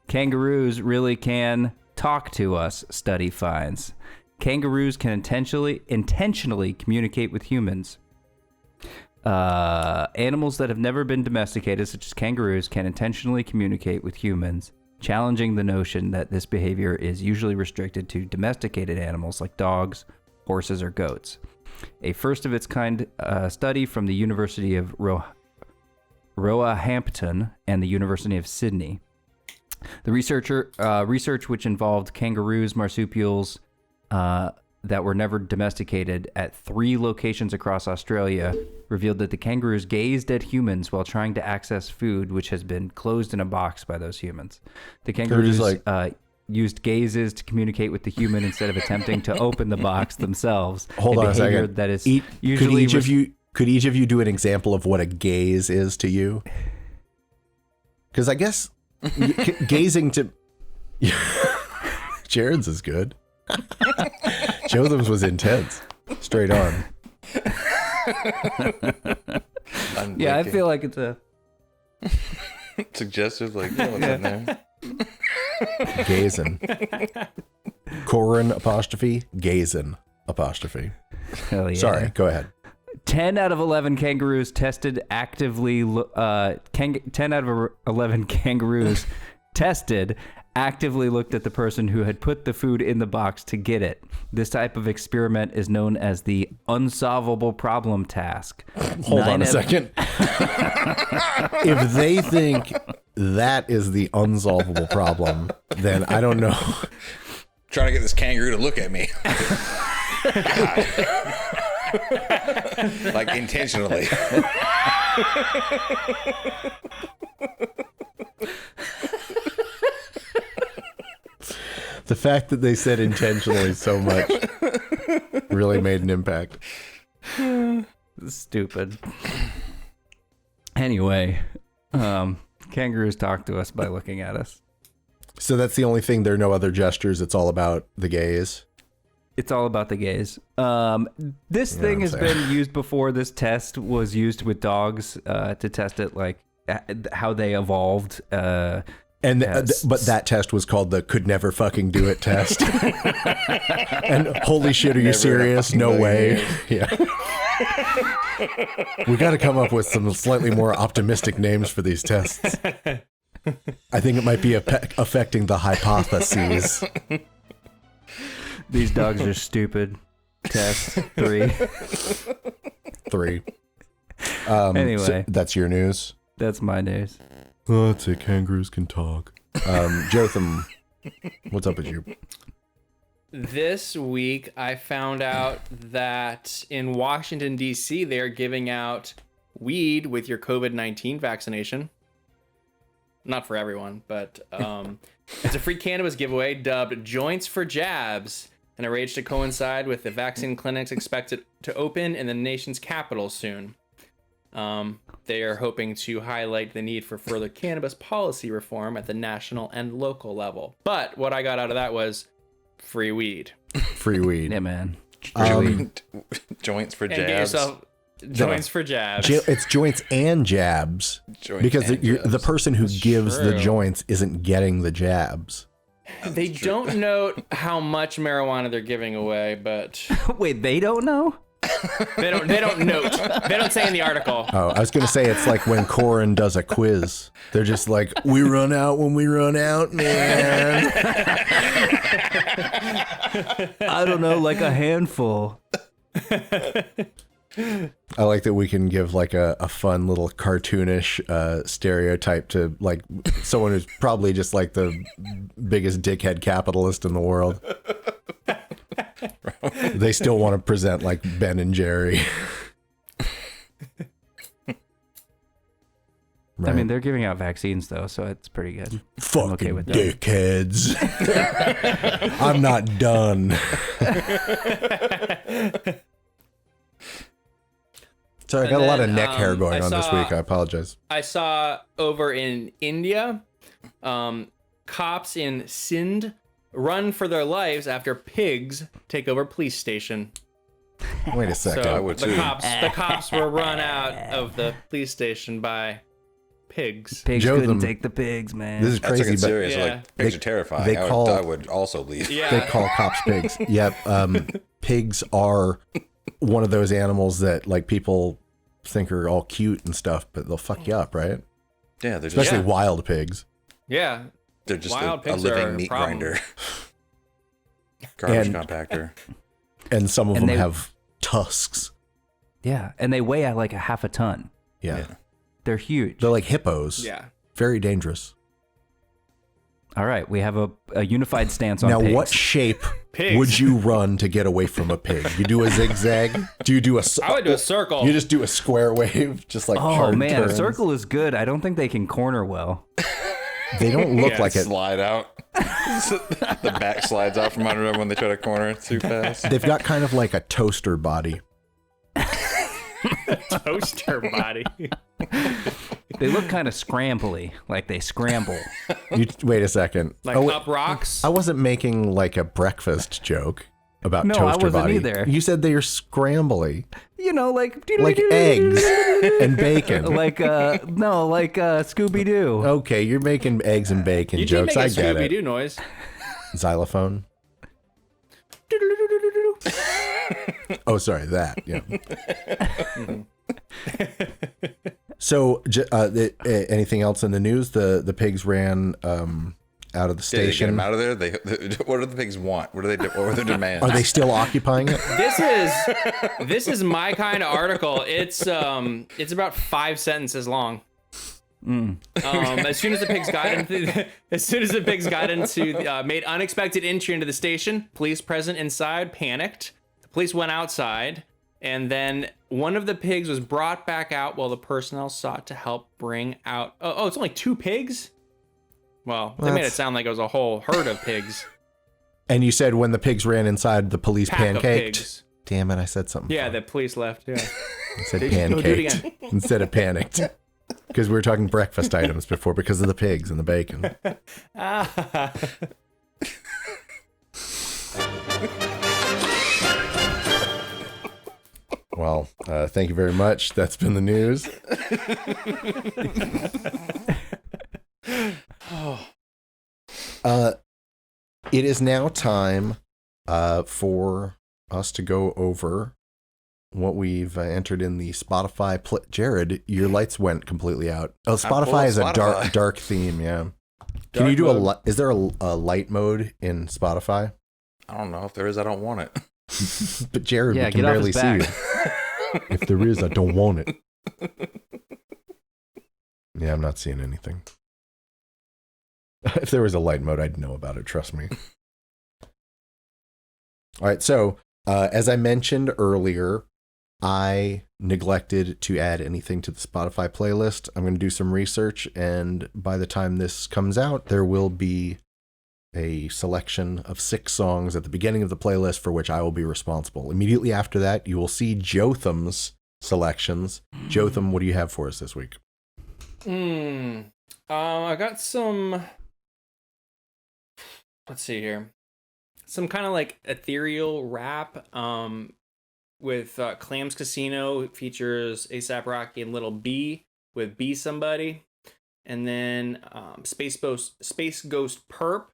Kangaroos really can talk to us, study finds. Kangaroos can intentionally communicate with humans. Animals that have never been domesticated, such as kangaroos, can intentionally communicate with humans, challenging the notion that this behavior is usually restricted to domesticated animals like dogs, horses, or goats. A first-of-its-kind study from the University of Roehampton and the University of Sydney. The research, which involved kangaroos, marsupials that were never domesticated at 3 locations across Australia, revealed that the kangaroos gazed at humans while trying to access food which has been closed in a box by those humans. The kangaroos used gazes to communicate with the human instead of attempting to open the box themselves. Hold on a second. That is Could usually each of you do an example of what a gaze is to you? Because I guess gazing to... Jared's is good. Jotham's was intense. Straight on. Yeah, I feel like it's a... Suggestive, like, yeah, what's in there? Gazing. Corin apostrophe, gazing apostrophe. Hell yeah. Sorry, go ahead. 10 out of 11 kangaroos tested actively 10 out of 11 kangaroos tested actively looked at the person who had put the food in the box to get it. This type of experiment is known as the unsolvable problem task. Hold on a second. If they think that is the unsolvable problem, then I don't know. Trying to get this kangaroo to look at me. Like intentionally. The fact that they said intentionally so much really made an impact. Stupid. Anyway, kangaroos talk to us by looking at us. So that's the only thing. There are no other gestures. It's all about the gaze. It's all about the gaze. This thing has been used before. This test was used with dogs to test it, like how they evolved. And but that test was called the could never fucking do it test. And holy shit, are you serious? No way. Yeah. We got to come up with some slightly more optimistic names for these tests. I think it might be affecting the hypotheses. These dogs are stupid. Test 3. 3. Anyway, so that's your news. That's my news. Oh, that's it. Kangaroos can talk. Jotham, what's up with you? This week, I found out that in Washington, D.C., they're giving out weed with your COVID-19 vaccination. Not for everyone, but it's a free cannabis giveaway dubbed Joints for Jabs, and arranged to coincide with the vaccine clinics expected to open in the nation's capital soon. They are hoping to highlight the need for further cannabis policy reform at the national and local level. But what I got out of that was free weed. Free weed. Yeah, man. Joints for And get jabs. yourself joints for jabs. It's joints and jabs. Joints because and jabs. the person who gives the true. joints is't getting the jabs. They don't note how much marijuana they're giving away, but Wait, they don't know? they don't note. They don't say in the article. Oh, I was going to say it's like when Corin does a quiz. They're just like, we run out when we run out, man. I don't know, like a handful. I like that we can give like a fun little cartoonish stereotype to like someone who's probably just like the biggest dickhead capitalist in the world. They still want to present like Ben and Jerry. I mean, they're giving out vaccines though, so it's pretty good. Fucking okay with that. dickheads. I'm not done. Sorry, I got a lot of neck hair going on this week. I apologize. I saw over in India, cops in Sindh run for their lives after pigs take over police station. Wait a second. So I would the too. cops were run out of the police station by pigs. Pigs Joe, couldn't them- take the pigs, man. This is That's crazy, like but serious. Yeah. Like pigs They- are terrifying. they call- I would also leave. Yeah. they call cops pigs. Yep. Pigs are one of those animals that like people think are all cute and stuff, but they'll fuck you up, right? Yeah, they're just Especially Yeah. wild pigs. Yeah. they're just Wild a pigs are living a meat problem. grinder. Garbage And- compactor. And some of And them they- have tusks. Yeah, and they weigh like a half a ton. Yeah. Yeah. They're huge. They're like hippos. Yeah. Very dangerous. All right, we have a unified stance on Now, pigs. what shape Pigs. would you run to get away from a pig? You do a zigzag? Do you do a I would do a circle. You just do a square wave, just like Oh hard man, a turns. circle is good. I don't think they can corner well. They don't look Yeah, like it. Slide out. The back slides out from under them when they try to corner it too fast. They've got kind of like a toaster body. toaster body. They look kind of scrambly, like they scramble. Wait a second. Like Oh, up rocks. I wasn't making like a breakfast joke about No, I toaster wasn't body. either. You said they are scrambly, You know, like eggs and bacon. like Scooby Doo. Okay, you're making eggs and bacon You did jokes. make a I get Scooby Doo it. noise. Xylophone. Oh, sorry, that. Yeah. So, anything else in the news? The pigs ran out of the Did they get station. them out of there? What do the pigs want? What are their demands? Are they still occupying it? This is my kind of article. It's about 5 sentences long. As soon as the pigs got into, made unexpected entry into the station, police present inside panicked. The police went outside, and then one of the pigs was brought back out while the personnel sought to help bring out. Oh, it's only 2 pigs. Well, they made it sound like it was a whole herd of pigs. And you said when the pigs ran inside, the police Pack of pancaked. pigs. Damn it! I said something. Yeah, funny. the police left. Yeah. I said Go do it pancaked again. instead of panicked. Because we were talking breakfast items before because of the pigs and the bacon. Well, thank you very much. That's been the news. It is now time for us to go over what we've entered in the Spotify. Jared, your lights went completely out. Oh, pulled Spotify is a Spotify. dark theme. Yeah. Can Dark you do mode. is there a light mode in Spotify? I don't know. If there is, I don't want it. But Jared, Yeah, we can get off barely his see you. back. If there is, I don't want it. Yeah, I'm not seeing anything. If there was a light mode, I'd know about it. Trust me. All right. So, as I mentioned earlier, I neglected to add anything to the Spotify playlist. I'm going to do some research, and by the time this comes out, there will be a selection of 6 songs at the beginning of the playlist for which I will be responsible. Immediately after that, you will see Jotham's selections. Jotham, what do you have for us this week? I got some. Let's see here. Some kind of like ethereal rap. With Clams Casino. It features A$AP Rocky and Little B with Be Somebody, and then Space Ghost Perp.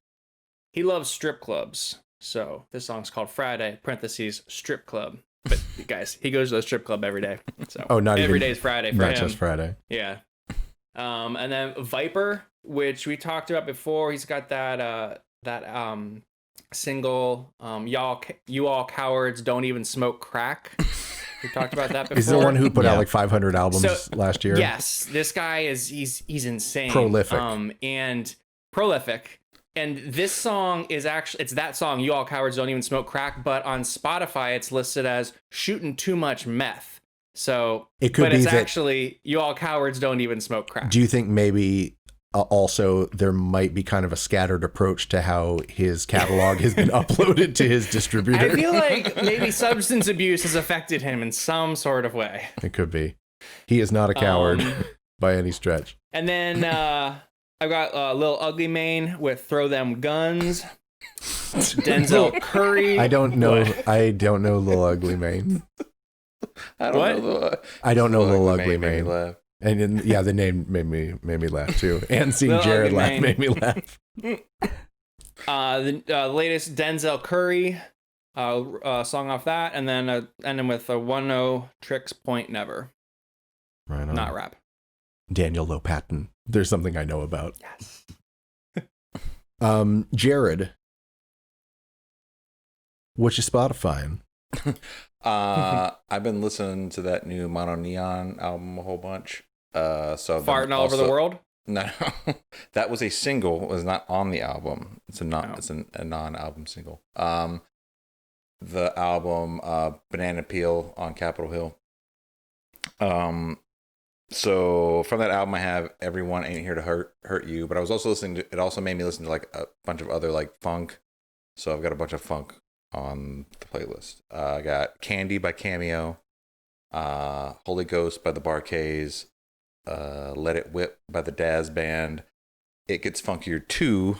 He loves strip clubs, so this song's called Friday (parentheses strip club). But guys, he goes to a strip club every day. So Oh, not every even- day's Friday for Not him. just Friday. Yeah. And then Viper, which we talked about before. He's got that single, you all cowards don't even smoke crack. We talked about that before. Is the one who put Yeah. out like 500 albums So, last year? Yes, this guy he's insane. Prolific. And prolific. And this song is actually, it's that song, You All Cowards Don't Even Smoke Crack, but on Spotify it's listed as shooting too much meth. So, It could but be it's that- actually You All Cowards Don't Even Smoke Crack. Do you think maybe also there might be kind of a scattered approach to how his catalog has been uploaded to his distributor? I feel like maybe substance abuse has affected him in some sort of way. It could be. He is not a coward by any stretch. And then I I've got Lil Ugly Mane with "Throw Them Guns." Denzel Curry. I don't know. I don't know Lil Ugly Mane. I don't know. I don't know Lil Lil Ugly made me Mane. laugh. And then, yeah, the name made me laugh too. And seeing Lil Jared Ugly laugh Mane. made me laugh. The latest Denzel Curry song off that, and then ending with a 1-0 Tricks Point Never. Right on. Not rap. Daniel Lopatin. There's something I know about. Yes. Jared, what's your Spotify? I've been listening to that new Mono Neon album a whole bunch. So I've been Farting all over the world. No, that was a single. It was not on the album. It's a non-album single. The album Banana Peel on Capitol Hill. So from that album I have Everyone Ain't Here to Hurt You, but I was also listening to, it also made me listen to like a bunch of other like funk. So I've got a bunch of funk on the playlist. I got Candy by Cameo, Holy Ghost by the Bar-Kays, Let It Whip by the Daz Band, It Gets Funkier 2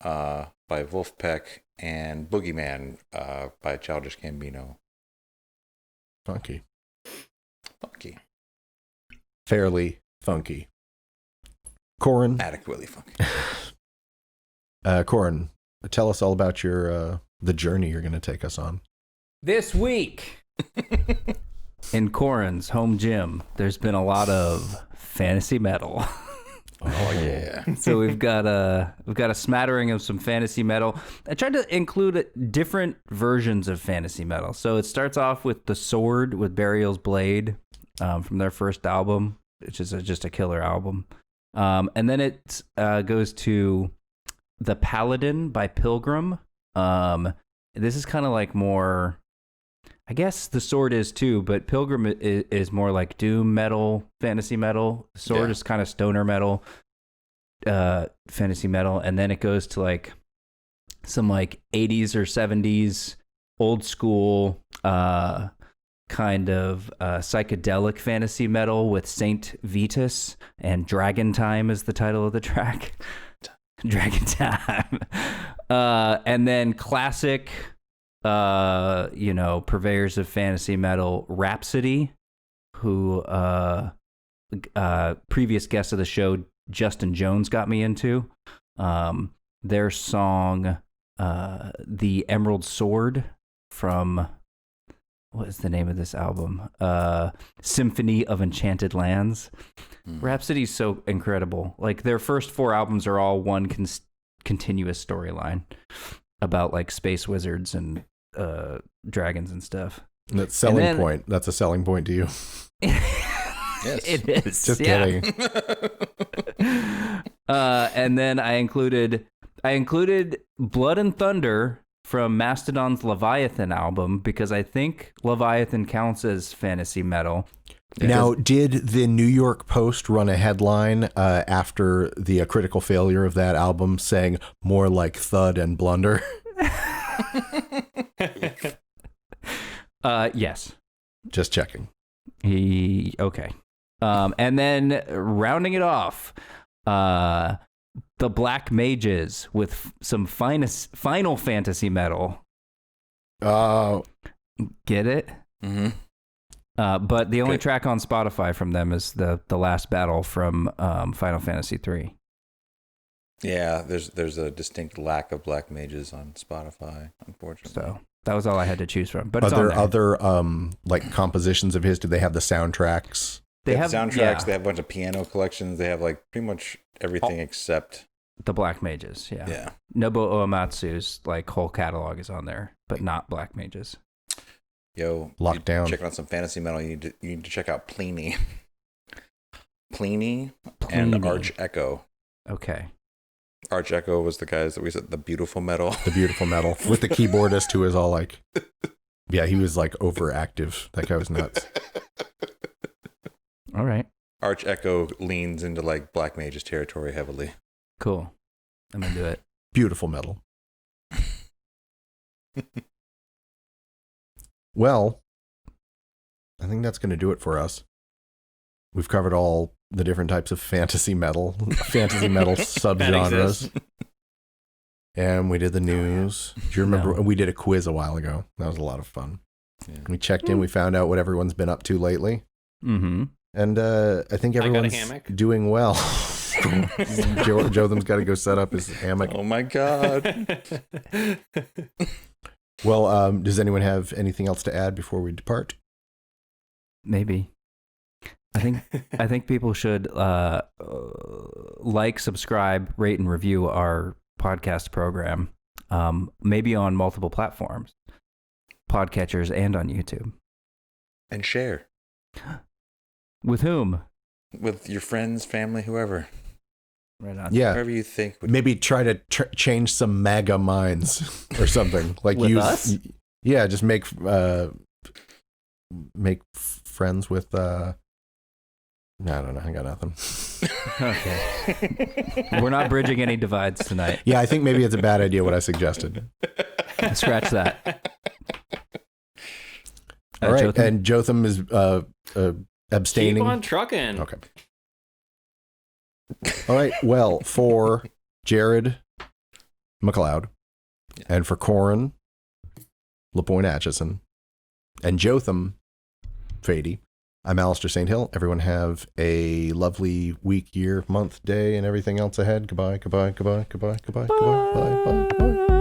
by Wolfpack, and Boogeyman by Childish Gambino. Funky. Funky. Fairly funky. Corin. Adequately funky. Corin, tell us all about your the journey you're going to take us on. This week in Corin's home gym, there's been a lot of fantasy metal. Oh yeah. So we've got a smattering of some fantasy metal. I tried to include different versions of fantasy metal. So it starts off with The Sword with Burial's Blade from their first album, which is just a killer album. And then it goes to The Paladin by Pilgrim. This is kind of like more, I guess The Sword is too, but Pilgrim is more like doom metal, fantasy metal. The Sword is kind of stoner metal, fantasy metal. And then it goes to like some like 80s or 70s old school kind of psychedelic fantasy metal with Saint Vitus, and Dragon Time is the title of the track. Dragon Time. And then classic, purveyors of fantasy metal, Rhapsody, who previous guest of the show, Justin Jones, got me into. Their song, The Emerald Sword from, what is the name of this album? Symphony of Enchanted Lands. Rhapsody's so incredible. Like their first 4 albums are all one continuous storyline about like space wizards and dragons and stuff. And that's selling point. That's a selling point to you. Yes. It is. Just kidding. And then I included Blood and Thunder from Mastodon's Leviathan album, because I think Leviathan counts as fantasy metal. Now, did the New York Post run a headline after the critical failure of that album saying more like thud and blunder? Yes. Just checking. Okay. And then rounding it off, the Black Mages with some Final Fantasy metal. Oh. Get it? Mm-hmm. But the only track on Spotify from them is the last battle from Final Fantasy 3. Yeah, there's a distinct lack of Black Mages on Spotify, unfortunately. So that was all I had to choose from. But Are it's there on there. other like compositions of his? Do they have the soundtracks? They have soundtracks. They have a bunch of piano collections. They have like pretty much everything except the Black Mages. Yeah. Yeah. Nobuo Uematsu's like whole catalog is on there, but not Black Mages. Yo, Locked down. Checking out some fantasy metal. You need to check out Pliny. Pliny and Arch Echo. Okay. Arch Echo was the guys that we said the beautiful metal. The beautiful metal with the keyboardist who is all like, yeah, he was like overactive. That guy was nuts. All right. Arch Echo leans into like Black Mages territory heavily. Cool. I'm gonna do it. Beautiful metal. Well, I think that's going to do it for us. We've covered all the different types of fantasy metal subgenres. And we did the news. Do you remember? No. We did a quiz a while ago. That was a lot of fun. Yeah. We checked in. We found out what everyone's been up to lately. Mm-hmm. And I think I got a everyone's hammock. doing well. Jotham's got to go set up his hammock. Oh my God. Well, does anyone have anything else to add before we depart? Maybe. I think people should like, subscribe, rate, and review our podcast program. Maybe on multiple platforms, podcatchers, and on YouTube. And share With whom? with your friends, family, whoever. Right on. Yeah. Whoever you think would. Maybe try to change some MAGA minds or something. Like With use, us? Yeah, just make friends with. I don't know. I got nothing. Okay. We're not bridging any divides tonight. Yeah, I think maybe it's a bad idea what I suggested. Scratch that. All right, Jotham? and Jotham is abstaining. Keep on trucking. Okay. All right. Well, for Jared McLeod and for Corin LaPointe Atchison and Jotham Fady, I'm Alistair St. Hill. Everyone have a lovely week, year, month, day, and everything else ahead. Goodbye, goodbye, goodbye, goodbye, goodbye, goodbye, bye, bye, bye.